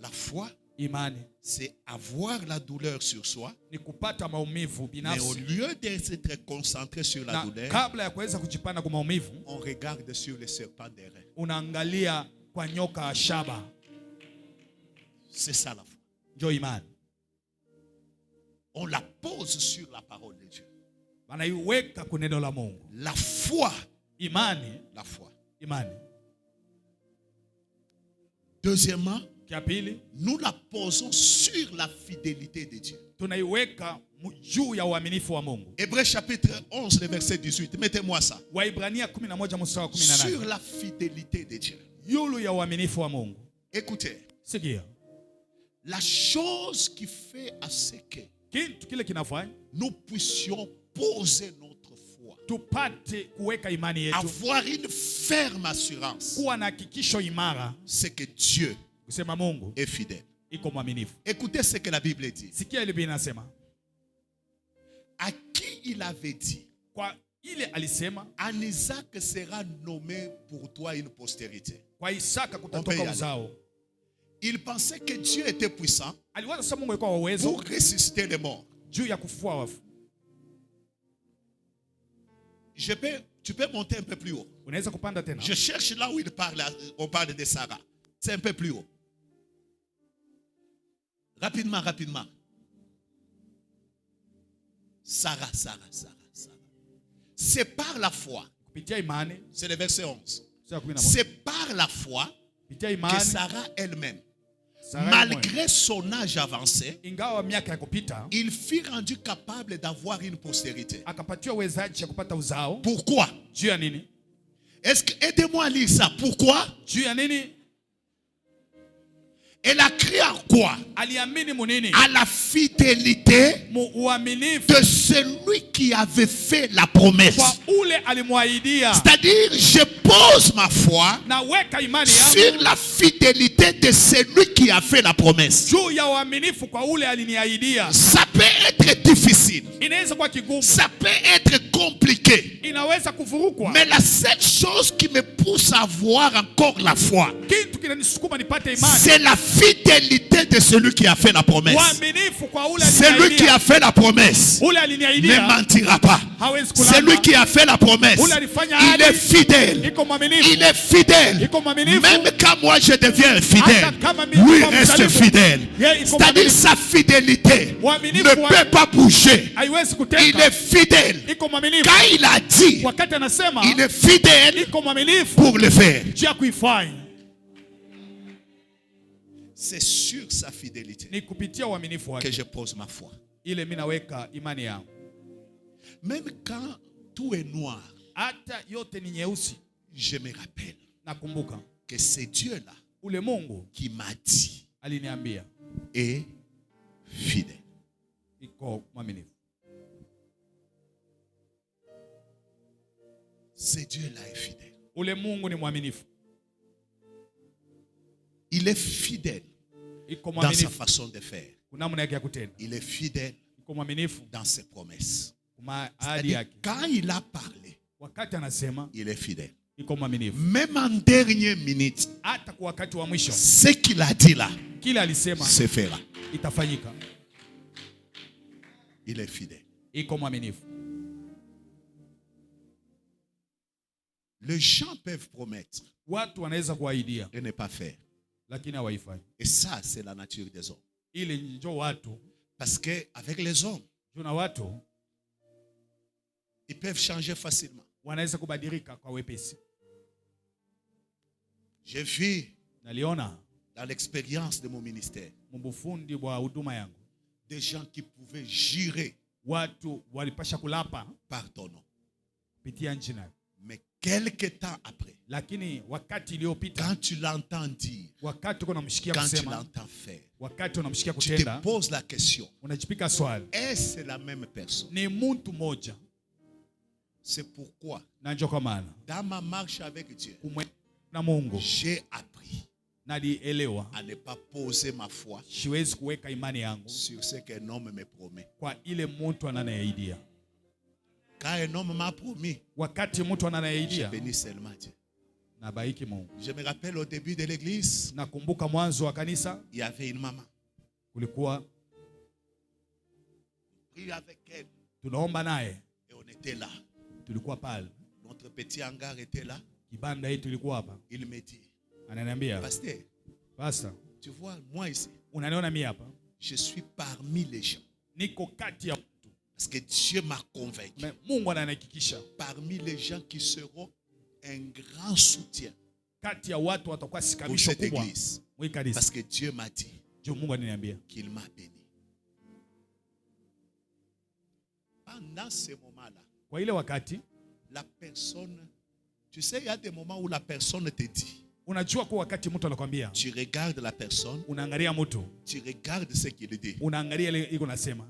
La foi, Imani c'est avoir la douleur sur soi, ni kupata maumivu mais au binafsi, lieu d'être concentré sur la na douleur, kabla ya kuweza kujipanda kwa maumivu, on regarde sur les serpents des reins. unaangalia kwa nyoka ya shaba. C'est ça la foi. Ndio imani, On la pose sur la parole de Dieu. wanaiweka kwa neno la Mungu. La foi, Imani, la foi. imani. Deuxièmement, Kia pili, nous la posons sur la fidélité de Dieu. tunaiweka juu ya uaminifu wa Mungu. Hébreux chapitre 11, le verset 18. Mettez-moi ça. Waibrania 11 mstari wa Sur 18. la fidélité de Dieu. Yulu ya uaminifu wa Mungu. Écoutez, Sikia, la chose qui fait à ce que kitu kile kinafanya nous puissions poser notre foi, tupate kuweka imani yetu, avoir une ferme assurance, kuwa na hakikisho imara, c'est que Dieu kusema Mungu est fidèle. iko mwaminifu. Écoutez ce que la Bible dit. Sikia ile Biblia inasema, À qui il avait dit, kwa ile alisema en Isaac sera nommé pour toi une postérité. kwa Isaka On peut kutatoka y aller. uzao. Il pensait que Dieu était puissant Aliwaza sasa Mungu alikuwa na uwezo pour ressusciter les morts. juu ya kufufua wafu. Tu peux monter un peu plus haut. Unaweza kupanda tena. Je cherche là où on parle de Sarah. C'est un peu plus haut. Rapidement, rapidement. Sarah. C'est par la foi. Kupitia imani, C'est le verset 11. sura 11. C'est par la foi Kupitia que imani, Sarah elle-même, Sarai malgré son âge avancé, ingawa miaka ya kupita, il fut rendu capable d'avoir une postérité. akapatiwa uwezaji ya kupata uzao. Pourquoi? Juu ya nini? Est-ce que, aidez-moi à lire ça. Pourquoi? Juu ya nini? Elle a crié en quoi? Aliamini munini? À la fidélité Mu uaminifu de celui qui avait fait la promesse. kwa ule alimwahidia. C'est-à-dire, je pose ma foi Na weka imani sur yangu la fidélité de celui qui a fait la promesse. juu ya uaminifu kwa ule aliniahidia. Ça peut être difficile. Inaweza kuwa kigumu, Ça peut être compliqué. inaweza kuvurukwa, Mais la seule chose qui me pousse à avoir encore la foi, kitu kinanisukuma nipate imani, c'est la fidélité de celui qui a fait la promesse. uaminifu kwa ule Celui qui aliniahidia. a fait la promesse Ule ne aliniahidia mentira pas. hawezi Celui kulala. qui a fait la promesse, Ule alifanya il est ahadi, fidèle. iko mwaminifu. Il est fidèle. Iko mwaminifu. Même quand moi je deviens fidèle, Hata kama mimi lui niko reste mzalifu, fidèle. yeye iko C'est-à-dire mwaminifu. sa fidélité Uaminifu ne wa- peut pas bouger. Haiwezi Il kuteka, est fidèle. iko mwaminifu. Quand il a dit, Wakati anasema il est fidèle iko mwaminifu pour le faire. juu ya kuifanya. C'est sur sa fidélité Ni kupitia uaminifu que wake je pose ma foi. ile mimi naweka imani yangu. Même quand tout est noir, Hata yote ni nyeusi, je me rappelle nakumbuka que c'est Dieu-là ule Mungu qui m'a dit aliniambia est fidèle. iko mwaminifu. C'est Dieu-là est fidèle. Ule Mungu ni mwaminifu, Il est fidèle iko dans sa mwaminifu façon de faire. kuna namna yake ya kutenda, Il est fidèle iko mwaminifu dans ses promesses. kwa ahadi C'est-à-dire, yake. quand il a parlé, Wakati anasema il est fidèle. iko mwaminifu, Même en dernière minute, hata kwa wakati wa mwisho ce qu'il a dit là kile alisema se fera. itafanyika. Il est fidèle. Iko mwaminifu. Les gens peuvent promettre Watu wanaweza kuahidia et ne pas faire. lakini hawaifanyi. Et ça, c'est la nature des hommes. Ile njo watu, Parce qu'avec les hommes, juna watu ils peuvent changer facilement. wanaweza kubadilika kwa wepesi. J'ai vu Naliona dans l'expérience de mon ministère mbufundi wa huduma yangu, des gens qui pouvaient jurer watu walipasha kulapa par ton nom. kupitia jina, Mais quelque temps après, lakini wakati iliyopita, quand tu l'entends dire, wakati uko namshikia quand tu kusema, l'entends faire, wakati unamshikia tu te kutenda, poses la question, unajipika swali, est-ce la même personne? ni mtu mmoja? C'est pourquoi, Na ndio kwa maana dans ma marche avec Dieu, kumwenda na Mungu j'ai appris nalielewa à ne pas poser ma foi siwezi kuweka imani yangu sur ce qu'un homme me promet. kwa ile mtu ananiahidia. Quand un homme m'a promis, Wakati mtu je ananiahidia, bénis seulement Dieu. na bariki Mungu. Je me rappelle au début de l'église, Nakumbuka mwanzo wa kanisa il y avait une maman. kulikuwa Prie avec elle tunaomba naye, et on était là. tulikuwa pale, Notre petit hangar était là. kibanda hii tulikuwa hapa. Il me dit, Ananiambia, pasteur, pastor, tu vois, moi ici, unaniona mimi hapa, je suis parmi les gens. niko kati ya watu. Parce que Dieu m'a convaincu. Na Mungu ananihakikisha Parmi les gens qui seront un grand soutien kati ya watu watakuwa pour sikamisho cette kubwa église. mwi kanisa. Parce que Dieu m'a dit Ndio Mungu ananiambia qu'il m'a béni. Pendant ce moment-là, kwa ile wakati, la personne, tu sais, il y a des moments où la personne te dit, unajua kwa wakati mtu anakuambia, tu regardes la personne, unaangalia mtu, tu regardes ce qu'il dit. unaangalia ile iko nasema,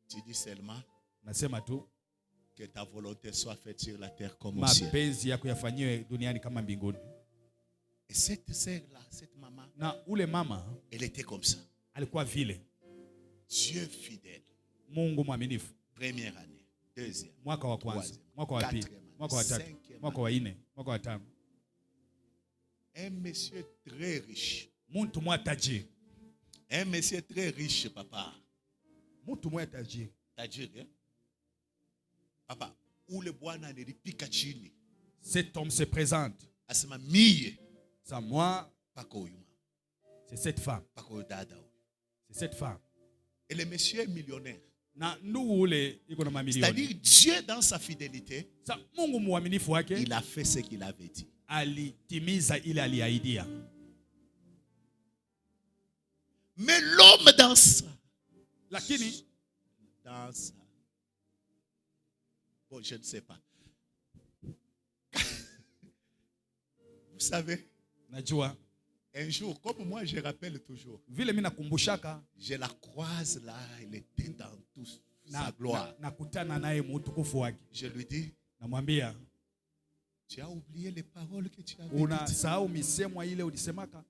Tu dis seulement nasema tu que ta volonté soit faite sur la terre comme au ciel. mapenzi yako yafanyiwe duniani kama mbinguni. Et cette sœur-là, cette maman, Na ule mama elle était comme ça. alikuwa vile. Dieu fidèle. Mungu mwaminifu. Première année, deuxième, Mwaka wa kwanza, troisième, mwaka wa pili, quatrième année, mwaka wa tatu, cinquième mwaka wa nne, mwaka wa tano. un monsieur très riche. Mtu mwa tajiri. Un monsieur très riche, papa. Mtu mwa tajiri. Tajiri, hein? Papa, où le bwana nilipika chini. Cet homme se présente. Asema miye. Ça moi, Pako yuma. c'est cette femme. Pako dada. C'est cette femme. Et le monsieur est millionnaire. Na ndugu ule iko na mamilioni. C'est-à-dire Dieu dans sa fidélité, Sa Mungu mwaminifu wake il a fait ce qu'il avait dit. alitimiza ile aliahidia. Mais l'homme dans sa, Lakini bon, je ne sais pas. Vous savez, najua un jour, comme moi je rappelle toujours, vile mimi nakumbushaka je la croise là, elle était dans toute sa gloire. nakutana naye mutukufu wake. Je lui dis, Namwambia, tu as oublié les paroles que tu avais dites. unasahau misemo ile ulisemaka?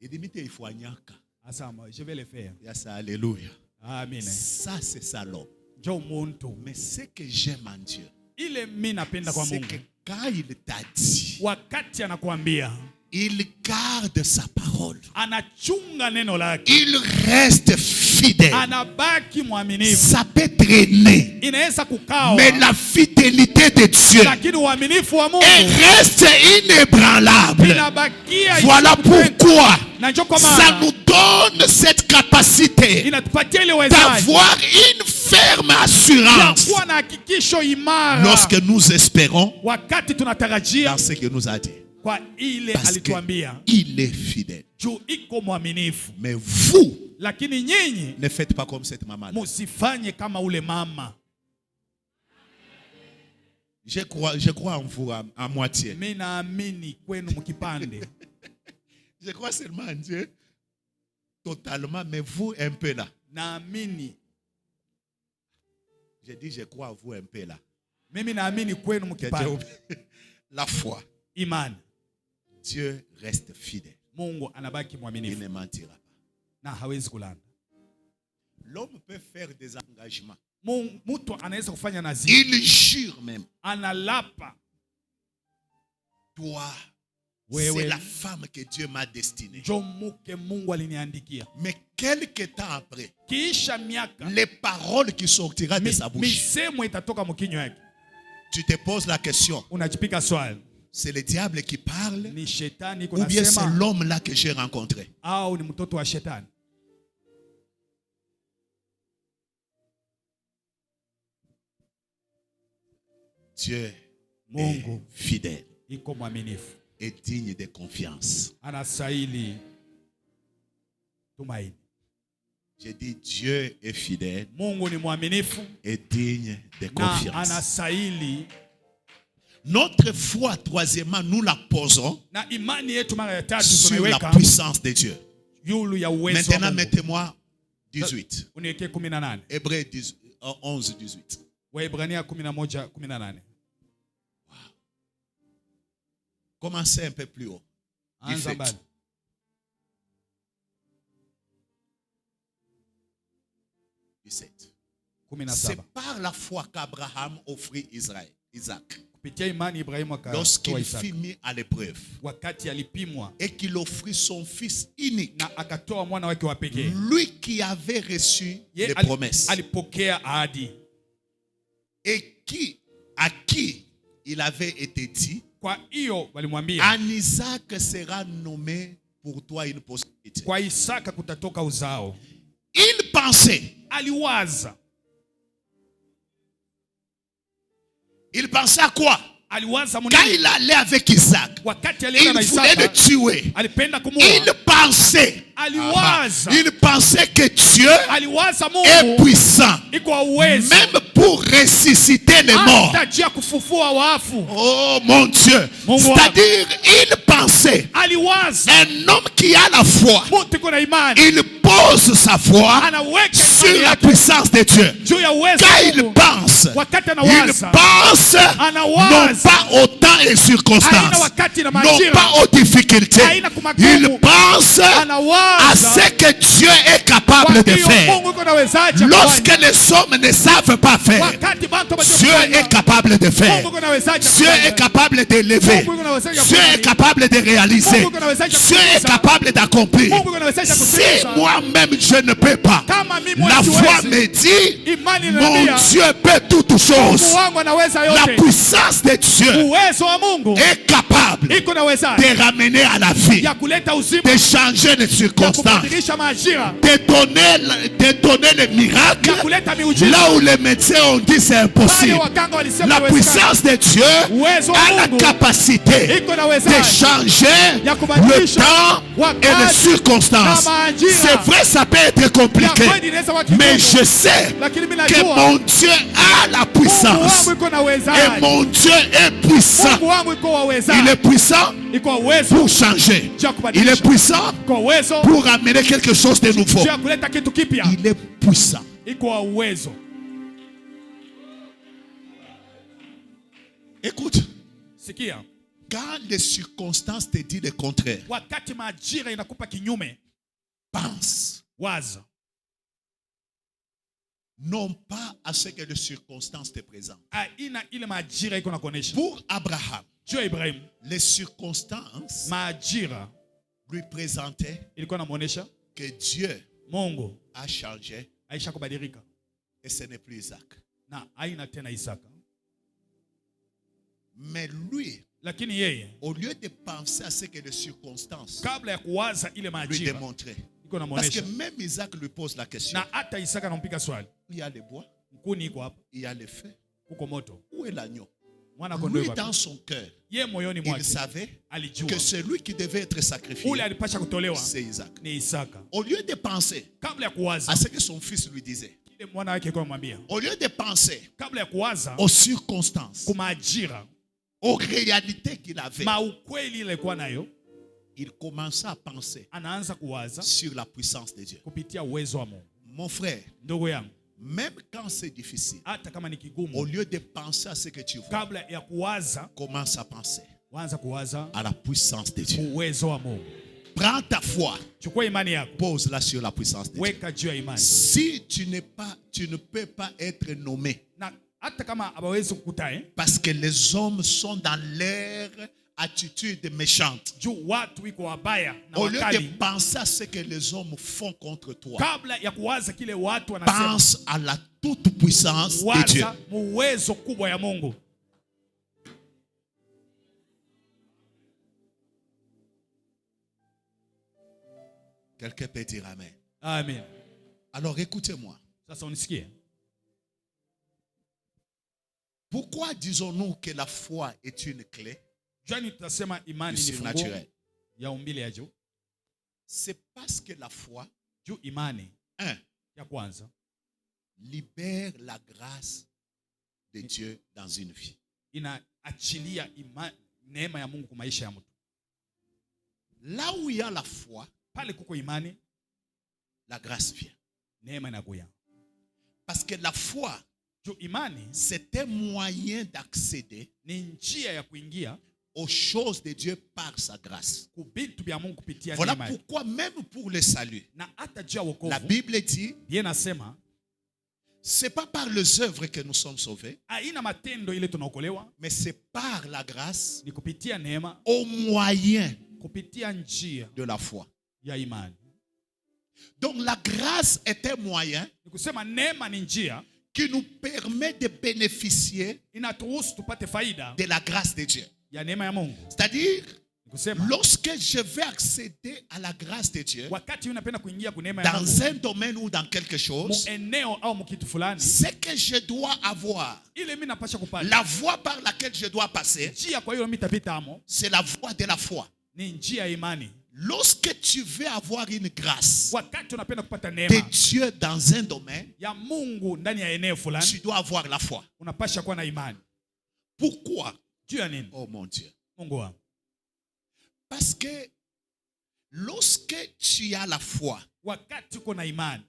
Il dit, il faut anyaka. Asama, je vais le faire. Yes, alléluia. Amen. Ça, c'est ça l'homme. Njoo muntu. Mais ce que j'aime en Dieu, Ile mimi napenda kwa c'est Mungu. que quand il t'a dit, Wakati anakuambia, il garde sa parole. anachunga neno lake. Il reste fidèle. Anabaki mwaminifu. Ça peut traîner. Inaweza kukawa, Mais la fidélité de Dieu, lakini uaminifu wa Mungu elle reste inébranlable. inabakia. Voilà pourquoi Na njoo kwa ça maana nous donne cette capacité inatupatia ile uwezaji d'avoir une ferme ya assurance kuwa na hakikisho imara lorsque nous espérons wakati tunatarajia dans ce que nous a dit. kwa ile Parce alituambia. qu'il est fidèle. Juu iko mwaminifu. Mais vous, Lakini nyinyi ne faites pas comme cette maman. musifanye kama ule mama. Je crois en vous à moitié. Mimi naamini kwenu mkipande. Je crois seulement en Dieu totalement, mais vous un peu là. Naamini. Je dis je crois en vous un peu là. Mimi naamini kwenu mkipande. La foi. Imani. Dieu reste fidèle. Mungu anabaki Il mwaminifu ne mentira pas. na hawezi kulanda. L'homme peut faire des engagements. Mtu anaweza kufanya naziri. Il jure même. Analapa. Toi, Wewe, c'est la femme que Dieu m'a destinée. njoo mke Mungu aliniandikia. Mais quelque temps après, Kisha miaka les paroles qui sortiront de sa bouche, misemo itatoka mkinywa yake. tu te poses la question, Unajipika swali. c'est le diable qui parle Ni shetani ou bien c'est kunasema l'homme là que j'ai rencontré? au ni mtoto wa shetani? Dieu Mungu est fidèle iko mwaminifu. et digne de confiance. Anastahili tumaini. J'ai dit Dieu est fidèle Mungu ni mwaminifu et digne de na confiance. anastahili. Notre foi, troisièmement, nous la posons Na imani yetu mara ya tatu sur la tunaiweka puissance de Dieu. yulu ya uwezo wa Maintenant, Mungu. mettez-moi 18. Uniwekee 18. Hébreux 11, 18. Waebrania 11:18. Commencez un peu plus haut. Anza mbali. 17. 17. C'est par la foi qu'Abraham offrit Isaac. Kupitia imani Ibrahimu akatoa Lorsqu'il Isaka. fut mis à l'épreuve Wakati alipimwa et qu'il offrit son fils unique, na akatoa mwana wake wa pekee. lui qui avait reçu Ye les promesses alipokea ahadi. et à qui il avait été dit, Kwa hiyo walimwambia, en Isaac sera nommé pour toi une postérité. kwa Isaka kutatoka uzao. Il pensait. Aliwaza. Il pensait à quoi? Aliwaza Quand munini? il allait avec Isaac, Wakati alienda na il voulait le Isaka, tuer. alipenda Il kumuua. pensait. Aliwaza. Il pensait que Dieu Aliwaza est Mungu puissant, iko uwezo. même pour ressusciter les morts. Hata juu ya kufufua wafu. Oh mon Dieu. Mungu wangu. C'est-à-dire, il pensait. Aliwaza. Un homme qui a la foi, Mtu iko na imani. il pose sa foi Anaweka sur imani la yake puissance de Dieu. juu ya uwezo Quand wa il Mungu. pense, Wakati il anawaza. pense Anawaza. non pas au temps et Haina circonstances, wakati na non majira. pas aux difficultés. Haina kumagumu. Il pense à Anawaza. ce que Dieu est capable Kwa de hiyo faire. Mungu iko nawezaje Lorsque kufanya. les hommes ne savent pas faire, Wakati bantu bajua Dieu kufanya. est capable de faire. Mungu iko nawezaje Dieu kufanya. est capable d'élever. Mungu iko nawezaje Dieu kufanya. est capable de réaliser. Mungu iko nawezaje Dieu est kutimiza. capable d'accomplir. Mungu iko nawezaje Si kutimiza. moi-même je ne peux pas, Kama mimi la siwezi. foi me dit, Imani mon inaniambia, Dieu peut toutes choses. Mungu wangu anaweza La yote. puissance de Dieu Uwezo wa Mungu est capable iko nawezaje de ramener à la vie, ya kuleta uzima, de changer les ya circonstances, kubadilisha majira, de donner les miracles ya kuleta miujiza. là où les médecins ont dit c'est Pale impossible. waganga walisema La haiwezekani. puissance de Dieu Uwezo wa a la Mungu capacité iko de nawezaje changer ya le kubadilisha temps et les wakati circonstances. na majira. C'est vrai, ça peut être Ya compliqué, kweli inaweza kuwa mais kigumu, je sais lakini mimi que najua mon Dieu a la Mungu puissance. wangu iko Et nawezaje. mon Dieu est puissant. Mungu wangu iko Il wawezaje. est puissant Iko uwezo pour changer. ya Il est kubadilisha. puissant Iko uwezo pour amener quelque chose de nouveau. ya kuleta kitu kipya. Il est puissant. Iko uwezo. Écoute, Sikia, quand les circonstances te disent le contraire, wakati majira inakupa kinyume, pense waza non pas à ce que les circonstances te présentent. aina ile majira iko nakuonesha. Pour Abraham, Juu ya Ibrahimu, les circonstances majira lui présentaient ilikuwa namuonesha que Dieu Mungu a changé aisha kubadilika et ce n'est plus Isaac. na aina tena Isaka. Mais lui, Lakini yeye au lieu de penser à ce que les circonstances kabla ya kuwaza ile lui majira démontraient, iko parce que namuonesha, même Isaac lui pose la question, na hata Isaka anampika swali, il y a le bois, mkuni iko hapa, il y a le feu, kuko moto, où est l'agneau? mwana kondoo Lui, iko dans hapa. son cœur, Ye moyoni il mwake savait alijua que celui qui devait être sacrifié, ule alipasha kutolewa c'est Isaac. ni Isaka. Au lieu de penser Kabla ya kuwaza à ce que son fils lui disait, ile mwana wake alikuwa anamwambia, au lieu de penser kabla ya kuwaza aux circonstances, kumajira aux réalités qu'il avait, maukweli ile alikuwa nayo, il commença à penser anaanza kuwaza sur la puissance de Dieu. kupitia uwezo wa Mungu. Mon frère, Ndugu yangu, même quand c'est difficile, hata kama ni au kigumu, lieu de penser à ce que tu vois, kabla ya kuwaza, commence à penser waanza kuwaza à la puissance de Dieu. uwezo wa Mungu. Prends ta foi, Chukua imani yako, pose-la sur la puissance de Dieu. weka juu ya imani. Si tu ne peux pas être nommé, Na hata kama hawawezi kukuta parce que les hommes sont dans leur attitude méchante. juu watu wiko wabaya na Au lieu de wakali, penser à ce que les hommes font contre toi, kabla ya kuwaza kile watu wanasema, pense à la toute puissance de Dieu. waza uwezo kubwa ya Mungu. Quelqu'un peut dire Amen. Amen. Alors écoutez-moi. Sasa unisikie. Pourquoi disons-nous que la foi est une clé Jani tutasema du imani ni funguo surnaturel? ya umbile ya juu. C'est parce que la foi Juu imani Un, Ya kwanza, libère la grâce de Dieu dans une vie. inaachilia neema ya Mungu kwa maisha ya mtu. Là où il y a la foi, Pale kuko imani, la grâce vient. neema inakuja. Parce que la foi, Imani c'est un moyen d'accéder ni njia ya kuingia aux choses de Dieu par sa grâce. kubitu bya Mungu kupitia Voilà neema. pourquoi même pour le salut, Na hata juu ya wokovu, la Bible dit, Biblia inasema c'est pas par les œuvres que nous sommes sauvés, haina matendo ile tunaokolewa, mais c'est par la grâce ni kupitia neema, au moyen kupitia njia de la foi. ya imani. Donc la grâce est un moyen Ni kusema neema ni njia qui nous permet de bénéficier inaturuhusu tupate faida de la grâce de Dieu. ya neema ya Mungu. C'est-à-dire, Ni kusema lorsque je vais accéder à la grâce de Dieu wakati unapenda kuingia kwa neema ya dans Mungu un domaine ou dans quelque chose, mueneo au mukitu fulani, ce que je dois avoir, ile mimi napasha kupata la voie par laquelle je dois passer, njia, kwa hiyo mimi tapitamo c'est la voie de la foi. ni njia ya imani. Lorsque tu veux avoir une grâce Wakati unapenda kupata de neema Dieu dans un domaine, ya Mungu ndani ya eneo fulani, tu dois avoir la foi. unapasha kuwa na imani. Pourquoi? Juu ya nini? Oh mon Dieu. Mungu wangu, Parce que lorsque tu as la foi, wakati uko na imani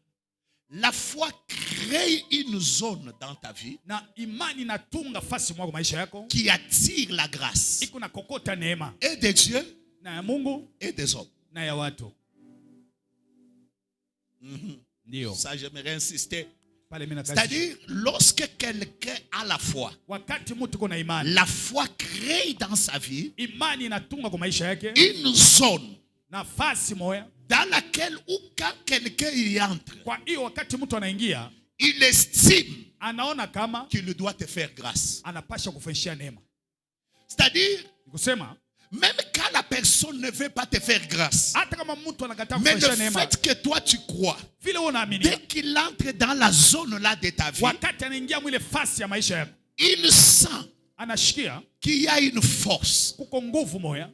la foi crée une zone dans ta vie na imani inatunga fasi mwako maisha yako, qui attire la grâce iko na kokota neema et de Dieu na ya Mungu et des hommes. na ya watu. Ndio Ça, j'aimerais insister. pale mimi nakasi, C'est-à-dire, lorsque quelqu'un a la foi, wakati mtu uko na imani, la foi crée dans sa vie imani inatunga kwa maisha yake une zone nafasi moya. dans laquelle, ou quand quelqu'un y entre, Kwa hiyo wakati mtu anaingia, il estime anaona kama qu'il doit te faire grâce. anapasha kufanyishia neema. C'est-à-dire, Ni kusema même quand la personne ne veut pas te faire grâce, hata kama mtu anakataa mais le kufanyishia neema, fait que toi tu crois, vile wewe unaamini, dès qu'il entre dans la zone là de ta vie, wakati anaingia mwile fasi ya maisha yako, il sent anashikia qu'il y a une force, kuko nguvu moya,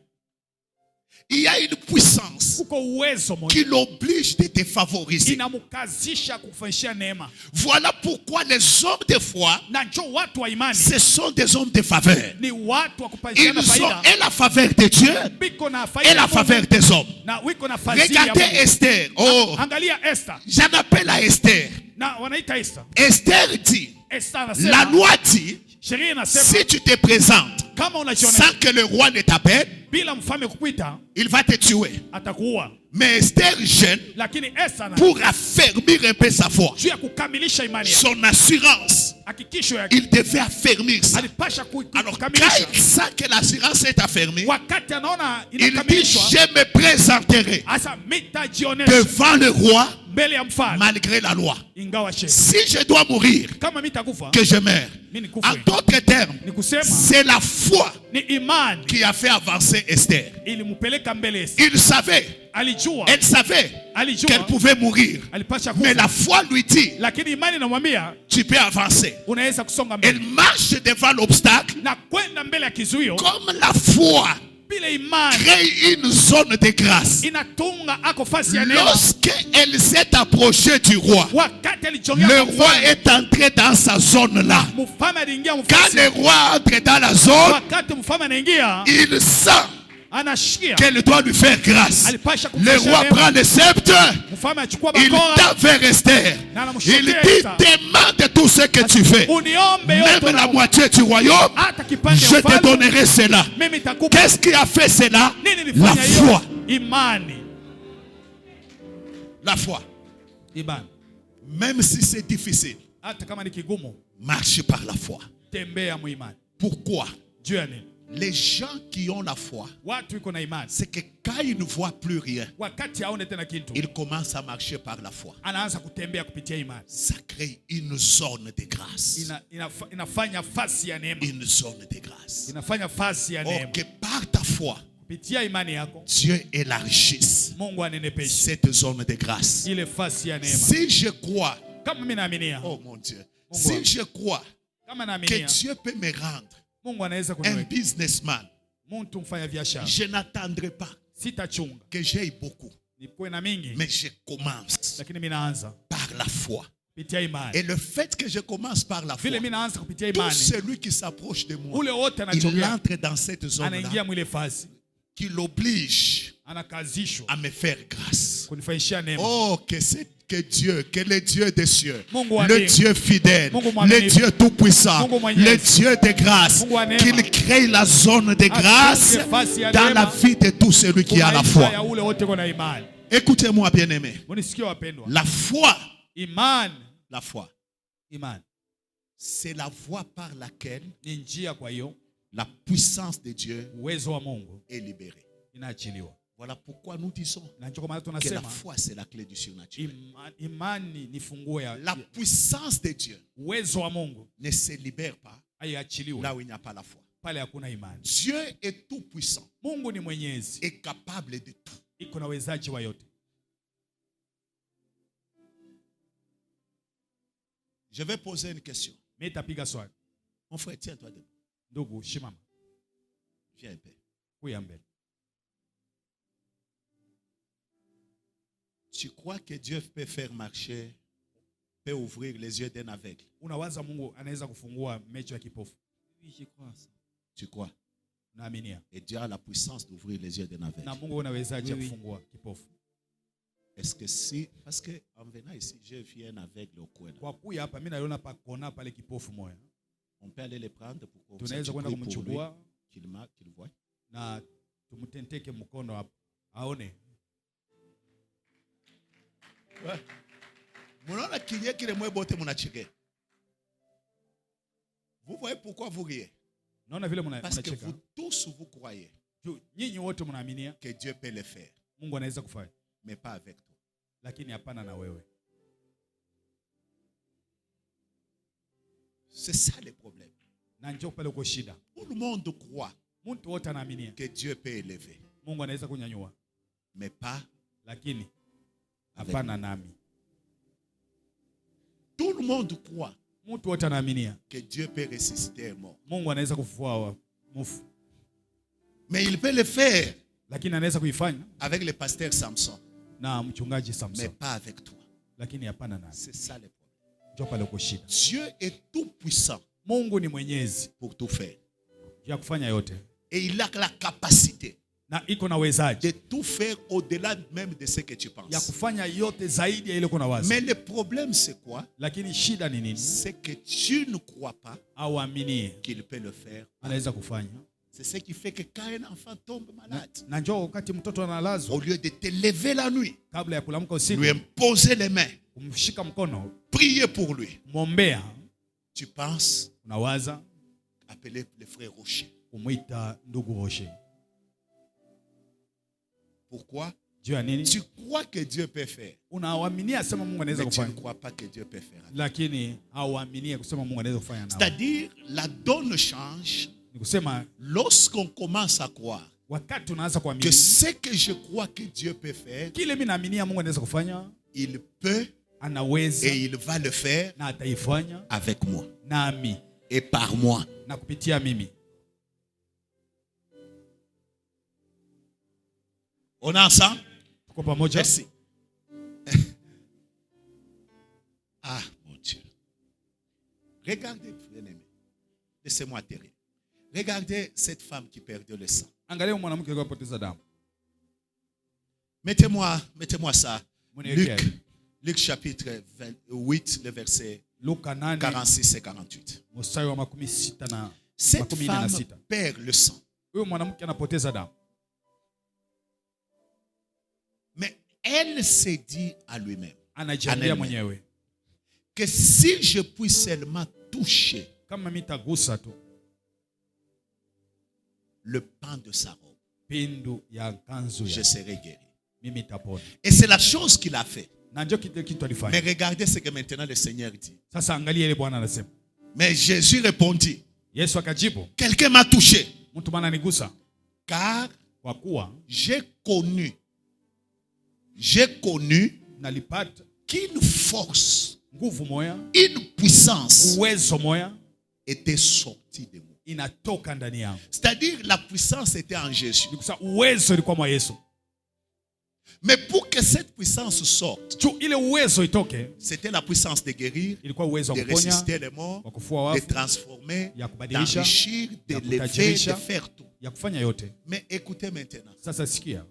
il y a une puissance kuko uwezo moya qui l'oblige de te favoriser. inamkazisha kufanyishia neema. Voilà pourquoi les hommes de foi, Na njo watu wa imani ce sont des hommes de faveur. ni watu wa Ils kupandishana ont faida, et la faveur de Dieu biko na et faida la ya Mungu, faveur des hommes. na wiko na fadhili ya Regardez Mungu. Esther. Oh, Angalia Esther, j'en appelle à Esther. na wanaita Esther. Esther dit, Esther la anasema, loi dit, sheria inasema si tu te présentes kama unajiona sans que le roi ne t'appelle, bila mfalme kukuita il va te tuer. atakuua. Mais Esther gêne Lakini Esther pour affermir un peu sa foi. juu ya kukamilisha imani yake, Son assurance, hakikisho yake il devait affermir ça. alipasha Alors quand kukamilisha. il sent que l'assurance est affermie, Wakati anaona il dit, inakamilishwa, je me présenterai asa mitajionesha devant le roi mbele ya mfalme malgré la loi. ingawa sheria. Si je dois mourir, Kama mitakufa que je meurs. mimi En nikufe. d'autres termes, Ni kusema c'est la foi ni imani qui a fait avancer Esther. ilimpeleka mbele Esther. Il savait, Alijua, elle savait qu'elle alijua pouvait mourir. alipasha Mais la kufa, foi lui dit, lakini imani inamwambia tu peux avancer. unaweza kusonga Elle mbele marche devant l'obstacle na kwenda mbele ya kizuio. comme la foi Bila imani crée une zone de grâce. inatunga ako fasi ya neema. Lorsqu'elle s'est approchée du roi, Wakati alijongea le na roi mfalme, est entré dans sa zone là. mfalme aliingia Quand mfasi. le roi entre dans la zone, Wakati mfalme anaingia, il sent anashikia qu'elle doit lui faire grâce. alipasha Le kumfanyia roi neema. prend le sceptre, Mfalme achukua il bakora, tend vers Esther. na Il anamshukia dit, Esther, demande tout ce que tu fais. uniombe Même yote la unaomba. moitié du royaume, Hata kipande je ya te ufalme donnerai cela. mimi nitakupa. Qu'est-ce qui a fait cela? Nini La nilifanya hiyo? foi. Imani. La foi. Imani. Même si c'est difficile, Hata kama ni kigumu, marche par la foi. tembea muimani. Pourquoi? Juu ya nini? Les gens qui ont la foi, Watu iko na imani, c'est que quand ils ne voient plus rien, wakati haone tena kitu, ils commencent à marcher par la foi. anaanza kutembea kupitia imani. Ça crée une zone de grâce. Inafanya fasi ya neema, Une zone de grâce. inafanya fasi ya Or neema. que par ta foi, Kupitia imani yako Dieu élargisse Mungu anenepesha cette zone de grâce. ile fasi ya neema. Si je crois, Kama mimi naaminia, oh mon Dieu, Mungu si wangu. je crois kama que naaminia Dieu peut me rendre Mungu anaweza un kuniweka businessman, mtu mfanya biashara, je n'attendrai pas sitachunga que j'aie beaucoup. Mais je commence lakini mimi naanza par la foi. kupitia imani. Et le fait que je commence par la foi, Vile mimi naanza kupitia tout imani, celui qui s'approche de moi, ule wote il anachokea entre dans cette zone-là anaingia mwile fasi, qui l'oblige anakazishwa à me faire grâce. kunifanyishia neema. Oh, que Dieu, que le Dieu des cieux, Mungu wa le mbingu, Dieu fidèle, Mungu le mwaminifu, Dieu tout-puissant, Mungu mwenyezi, le Dieu de grâce, Mungu wa neema, qu'il crée la zone de grâce atunge fasi ya dans la neema vie de tout celui qui a la kwa maisha ya foi. ule wote kuna imani. Écoutez-moi, bien-aimés. Munisikie wapendwa. La foi, Imani, imani c'est la voie par laquelle ni njia, kwa hiyo la puissance de Dieu uwezo wa Mungu est libérée. inaachiliwa. Voilà pourquoi nous disons Na ndio kwa maana que la tunasema foi, c'est la clé du surnaturel. imani ni funguo ya La puissance de Dieu uwezo wa Mungu ne se libère pas haiachiliwi là où il n'y a pas la foi. pale hakuna imani. Dieu est tout puissant Mungu ni mwenyezi, et capable de tout. iko na uwezaji wa yote. Je vais poser une question. Mimi nitapiga swali. Mon frère, tiens-toi debout. Ndugu, shimama. Viens un peu. Kuya mbele. Tu crois que Dieu peut faire marcher, peut ouvrir les yeux d'un aveugle? Unawaza Mungu anaweza kufungua macho ya kipofu? Tu crois? Naaminia. Et Dieu a la puissance d'ouvrir les yeux d'un aveugle. Na Mungu unawezaje kufungua kipofu? Est-ce que si, parce que en venant ici, j'ai vu un aveugle au coin. Kwa kuya hapa mimi naona pa kona pale kipofu moya. On peut aller le prendre pour qu'on Tunaweza kwenda kumchukua qu'il voit. na tumtenteke mkono hapo aone. Vous voyez pourquoi vous riez? Naona vile Parce que mnacheka. vous tous vous croyez Nyinyi wote mnaaminia que Dieu peut le faire, Mungu anaweza kufanya, mais pas avec toi. lakini hapana na wewe. C'est ça le problème. Na njoo pale uko shida. Tout le monde croit Mtu wote anaaminia que Dieu peut élever, Mungu anaweza kunyanyua, mais pas lakini hapana nami. Tout le monde croit Mtu wote anaaminia que Dieu peut ressusciter un mort, Mungu anaweza kufufua mufu, mais il peut le faire lakini anaweza kuifanya avec le pasteur Samson, na mchungaji mais Samson, pas avec toi. lakini hapana nami. C'est ça le problème. Njoo pale uko shida. Dieu est tout puissant Mungu ni mwenyezi pour tout faire, ya kufanya yote, et il a la capacité na iko na uwezaji de tout faire au-delà même de ce que tu ya penses. kufanya yote zaidi ya ile kuna wazi. Mais le problème c'est quoi? Lakini shida ni nini? C'est que tu ne crois pas Au aminie qu'il peut le faire. anaweza kufanya. C'est ce qui fait que quand un enfant tombe malade, Na njoo wakati mtoto analazwa, au lieu de te lever la nuit, kabla ya kulamka usiku, lui imposer les mains, kumshika mkono, prier pour lui, mwombea, tu penses unawaza appeler le frère Rocher. kumwita ndugu Roche. Pourquoi? Juu ya nini? Tu crois que Dieu peut faire, Unawaaminia sema Mungu anaweza mais tu ne kufanya, crois pas que Dieu peut faire. lakini hauaminie kusema Mungu anaweza kufanya nao. C'est-à-dire, la donne change Ni kusema lorsqu'on commence à croire wakati unaanza que kuamini ce que je crois que Dieu peut faire, kile mimi naaminia Mungu anaweza kufanya, il peut anaweza et il va le faire na ataifanya avec moi nami et par moi. na kupitia mimi. On est ensemble? Tuko pamoja? Merci. Ah, mon Dieu. Regardez, bien-aimé. Laissez-moi atterrir. Regardez cette femme qui perdait le sang. Angalia mwanamke aliyepoteza damu. Mettez-moi ça. Luc chapitre 8, le verset Luka 8 46 et 48. mstari wa 60 na Cette femme 16. perd le sang. Huyo mwanamke anapoteza damu. Mais elle s'est dit à lui-même, Anajiambia mwenyewe, que si je puis seulement toucher kama mitagusa tu le pan de sa robe, pindu ya kanzu je ya serai guéri. mimi tapona. Et c'est la chose qu'il a fait. Na ndio kitu Mais alifanya. regardez ce que maintenant le Seigneur dit. Sasa angalia ile Bwana anasema. Mais Jésus répondit, Yesu akajibu, quelqu'un m'a touché, mtu maana nigusa, car kwa kuwa j'ai connu nalipata qu'une force, nguvu moya, une puissance uwezo moya était sortie de moi. inatoka ndani yangu. C'est-à-dire la puissance était en Jésus. Nikusa uwezo ilikuwa mwa Yesu. Mais pour que cette puissance sorte, ile uwezo itoke, c'était la puissance de guérir, ilikuwa uwezo de wa kuponya, ressusciter les morts, wa kufua wafu, de transformer, ya kubadilisha, d'enrichir, ya d'élever, de kutajirisha, faire tout. ya kufanya yote. Mais écoutez maintenant. Sasa sikia.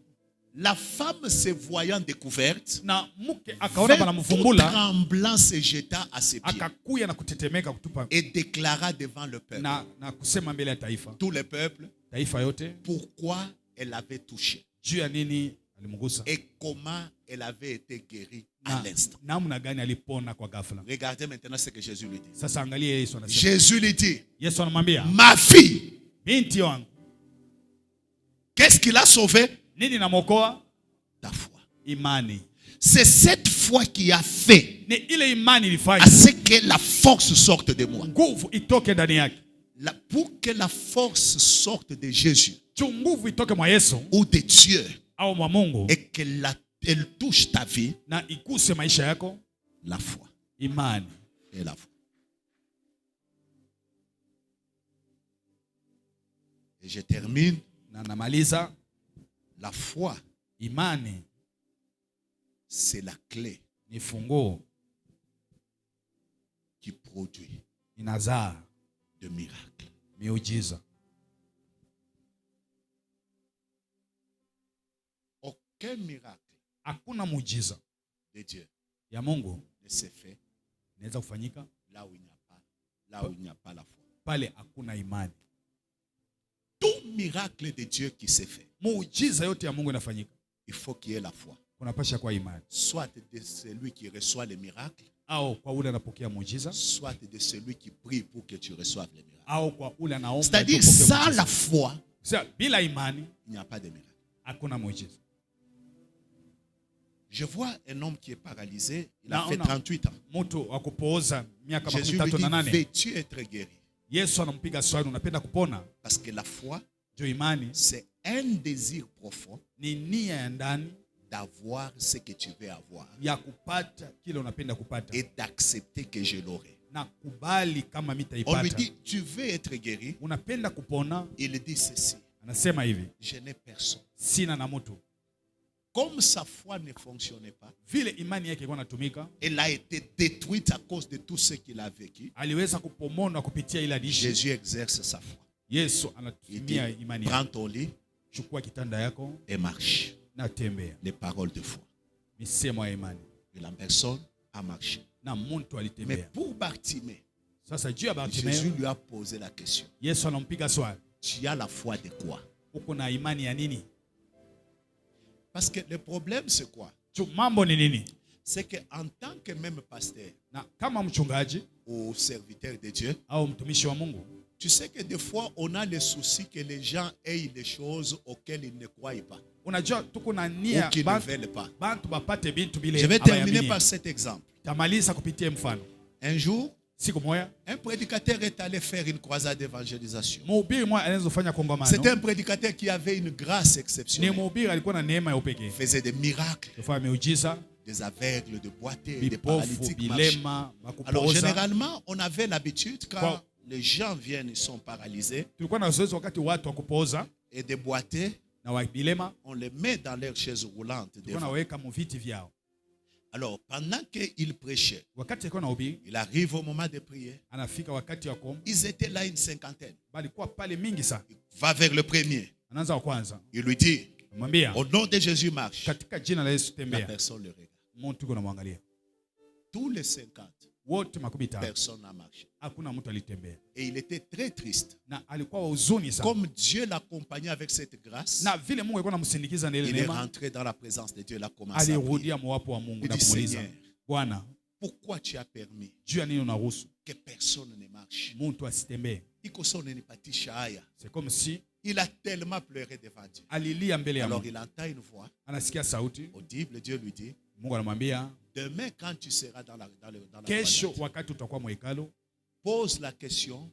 La femme se voyant découverte, na mke akaona banamfumbula, tremblant se jeta à ses pieds akakuya na kutetemeka kutupa, et déclara devant le peuple, na kusema mbele ya taifa, tout le peuple, taifa yote, pourquoi elle avait touché juu ya nini alimgusa et comment elle avait été guérie à l'instant. Namna gani alipona kwa ghafla. Regardez maintenant ce que Jésus lui dit. Sasa angalia Yesu anasema. Jésus lui dit, Yesu anamwambia, ma fille, binti wangu, qu'est-ce qui l'a sauvé? Nini namokoa? Ta foi. Imani. C'est cette foi qui a fait ni ile imani ilifanya à ce que la force sorte de moi. Nguvu itoke ndani yake. Pour que la force sorte de Jésus nguvu itoke mwa Yesu ou de Dieu au mwa Mungu, et qu'elle touche ta vie, na ikuse maisha yako, la foi. Imani et la foi. Et je termine. Na namaliza. La foi, imani, c'est la clé ni funguo qui produit inazaa de miracles. Miujiza. Aucun miracle, hakuna muujiza de Dieu ya Mungu ne se fait inaweza kufanyika là où il n'y a pas la foi. Pale hakuna imani. Tout miracle de Dieu qui se fait, muujiza yote ya Mungu inafanyika, il faut qu'il y ait la foi. Kunapasha kwa imani. Soit de celui qui reçoit les miracles, au kwa ule anapokea muujiza, soit de celui qui prie pour que tu reçoives les miracles. au kwa ule anaomba. C'est-à-dire, sans la foi, bila imani, il n'y a pas de miracle. Hakuna muujiza. Je vois un homme qui est paralysé, il a fait 38 ans. Mtu wa kupooza miaka Jésus lui dit, 38. veux-tu être guéri? Yesu anampiga swali, unapenda kupona? Parce que la foi, c'est un désir profond ni nia ya ndani d'avoir ce que tu veux avoir ya kupata kile unapenda kupata et d'accepter que je l'aurai. Na kubali kama mitaipata. On lui dit, tu veux être guéri? Unapenda kupona? Il dit ceci, anasema hivi, je n'ai personne. Sina na mtu. Comme sa foi ne fonctionnait pas, vile imani yake ilikuwa inatumika, elle a été détruite à cause de tout ce qu'il a vécu. Aliweza kupomona kupitia ile hadithi. Jésus exerce sa foi. Yesu anatumia imani yake. Prends ton lit, chukua kitanda yako et marche. Na tembea. Les paroles de foi. Misemo ya imani. Et la personne a marché. Na mtu alitembea. Mais pour Bartimée, sasa juu ya Bartimée, Jésus lui a posé la question. Yesu anampiga swali. Tu as la foi de quoi? Uko na imani ya nini? Parce que le problème c'est quoi? Mambo ni nini? C'est que en tant que même pasteur, na kama mchungaji ou serviteur de Dieu, au mtumishi wa Mungu, tu sais que des fois on a le souci que les gens aient des choses auxquelles ils ne croient pas. Unajua tuko na nia ou qu'ils ne veulent pas. Bantu bapate bintu bile. Je vais terminer par cet exemple. Tamaliza kupitia mfano. Un jour, siku moja, un prédicateur est allé faire une croisade d'évangélisation. C'était un prédicateur qui avait une grâce exceptionnelle. Il faisait des miracles, des aveugles, des boiteux, des paralytiques marchaient. Alors généralement, on avait l'habitude quand les gens viennent, ils sont paralysés, et des boiteux, on les met dans leurs chaises roulantes. Alors, pendant qu'il prêchait, il arrive au moment de prier. Ils étaient là une cinquantaine. Il va vers le premier. Il lui dit, au nom de Jésus marche. La personne le regarde. Tous les 50, personne n'a marché. Et il était très triste. Comme Dieu l'accompagnait avec cette grâce, il est rentré dans la présence de Dieu. Il a commencé à prier. Il dit, Seigneur, pourquoi tu as permis que personne ne marche? C'est comme si il a tellement pleuré devant Dieu. Alors il entend une voix audible. Dieu lui dit, demain quand tu seras dans la croisade, pose la question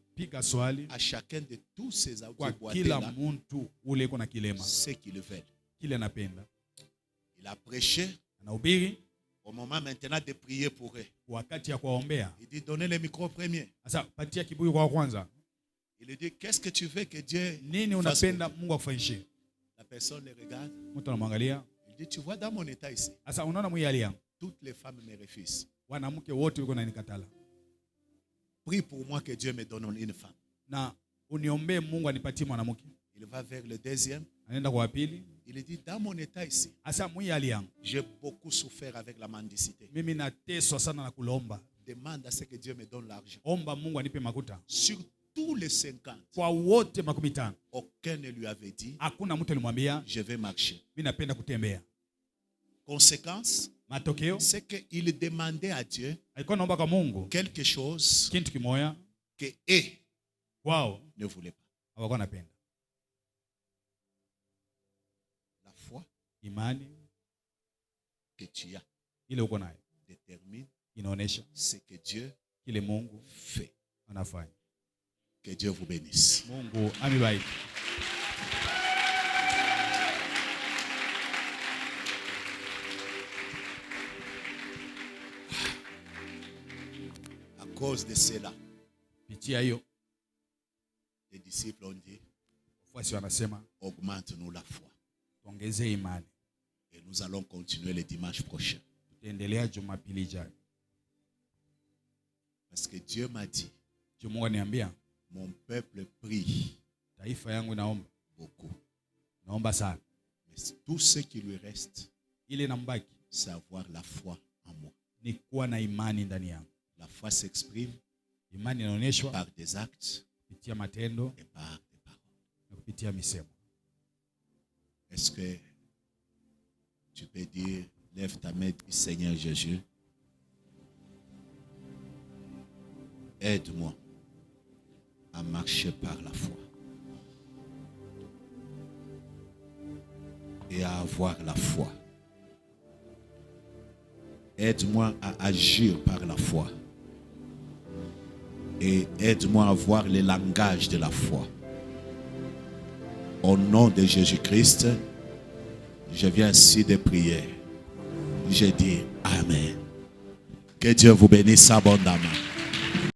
à chacun de tous ces boiteux-là ce qu'ils veulent. Il a prêché. Au moment maintenant de prier pour eux, il dit, donnez le micro au premier. Il dit, qu'est-ce que tu veux que Dieu fasse pour toi? La personne le regarde. Il dit, tu vois, dans mon état ici, Asa unaona mwi hali yangu. toutes les femmes me refusent. Wanamke wote wiko nanikatala. Prie pour moi que Dieu me donne une femme. Na uniombee Mungu anipatie mwanamke. Il va vers le deuxième. Anaenda kwa pili. Il dit, dans mon état ici, Asa mwi hali yangu. j'ai beaucoup souffert avec la mendicité. Mimi nateswa sana na kulomba. Demande à ce que Dieu me donne l'argent. Omba Mungu anipe makuta. Sur tous les 50, Kwa wote 50. aucun ne lui avait dit, Hakuna mtu alimwambia je vais marcher. mimi napenda kutembea. Conséquence, Matokeo c'est qu'il demandait à Dieu alikuwa naomba kwa Mungu quelque chose kitu kimoya que eux wao ne voulaient pas. hawakuwa napenda. La foi Imani que tu as ile uko nayo détermine inaonesha ce que Dieu kile Mungu fait. anafanya. Que Dieu vous bénisse. Mungu amibariki. À cause de cela, Pitia hiyo les disciples ont dit, wafuasi wanasema augmente-nous la foi. tuongezee imani. Et nous allons continuer le dimanche prochain. Tutaendelea Jumapili ijayo. Parce que Dieu m'a dit, Mungu aniambia mon peuple prie taifa yangu inaomba. beaucoup. Naomba sana. Mais tout ce qui lui reste, Ile nambaki c'est avoir la foi en moi. ni kuwa na imani ndani yangu. La foi s'exprime Imani inaonyeshwa par des actes kupitia matendo et par des paroles. na kupitia misemo. Est-ce que tu peux dire, lève ta main, dis Seigneur Jésus, aide-moi à marcher par la foi et à avoir la foi. Aide-moi à agir par la foi et aide-moi à avoir le langage de la foi. Au nom de Jésus-Christ, je viens ainsi de prier. Je dis Amen. Que Dieu vous bénisse abondamment.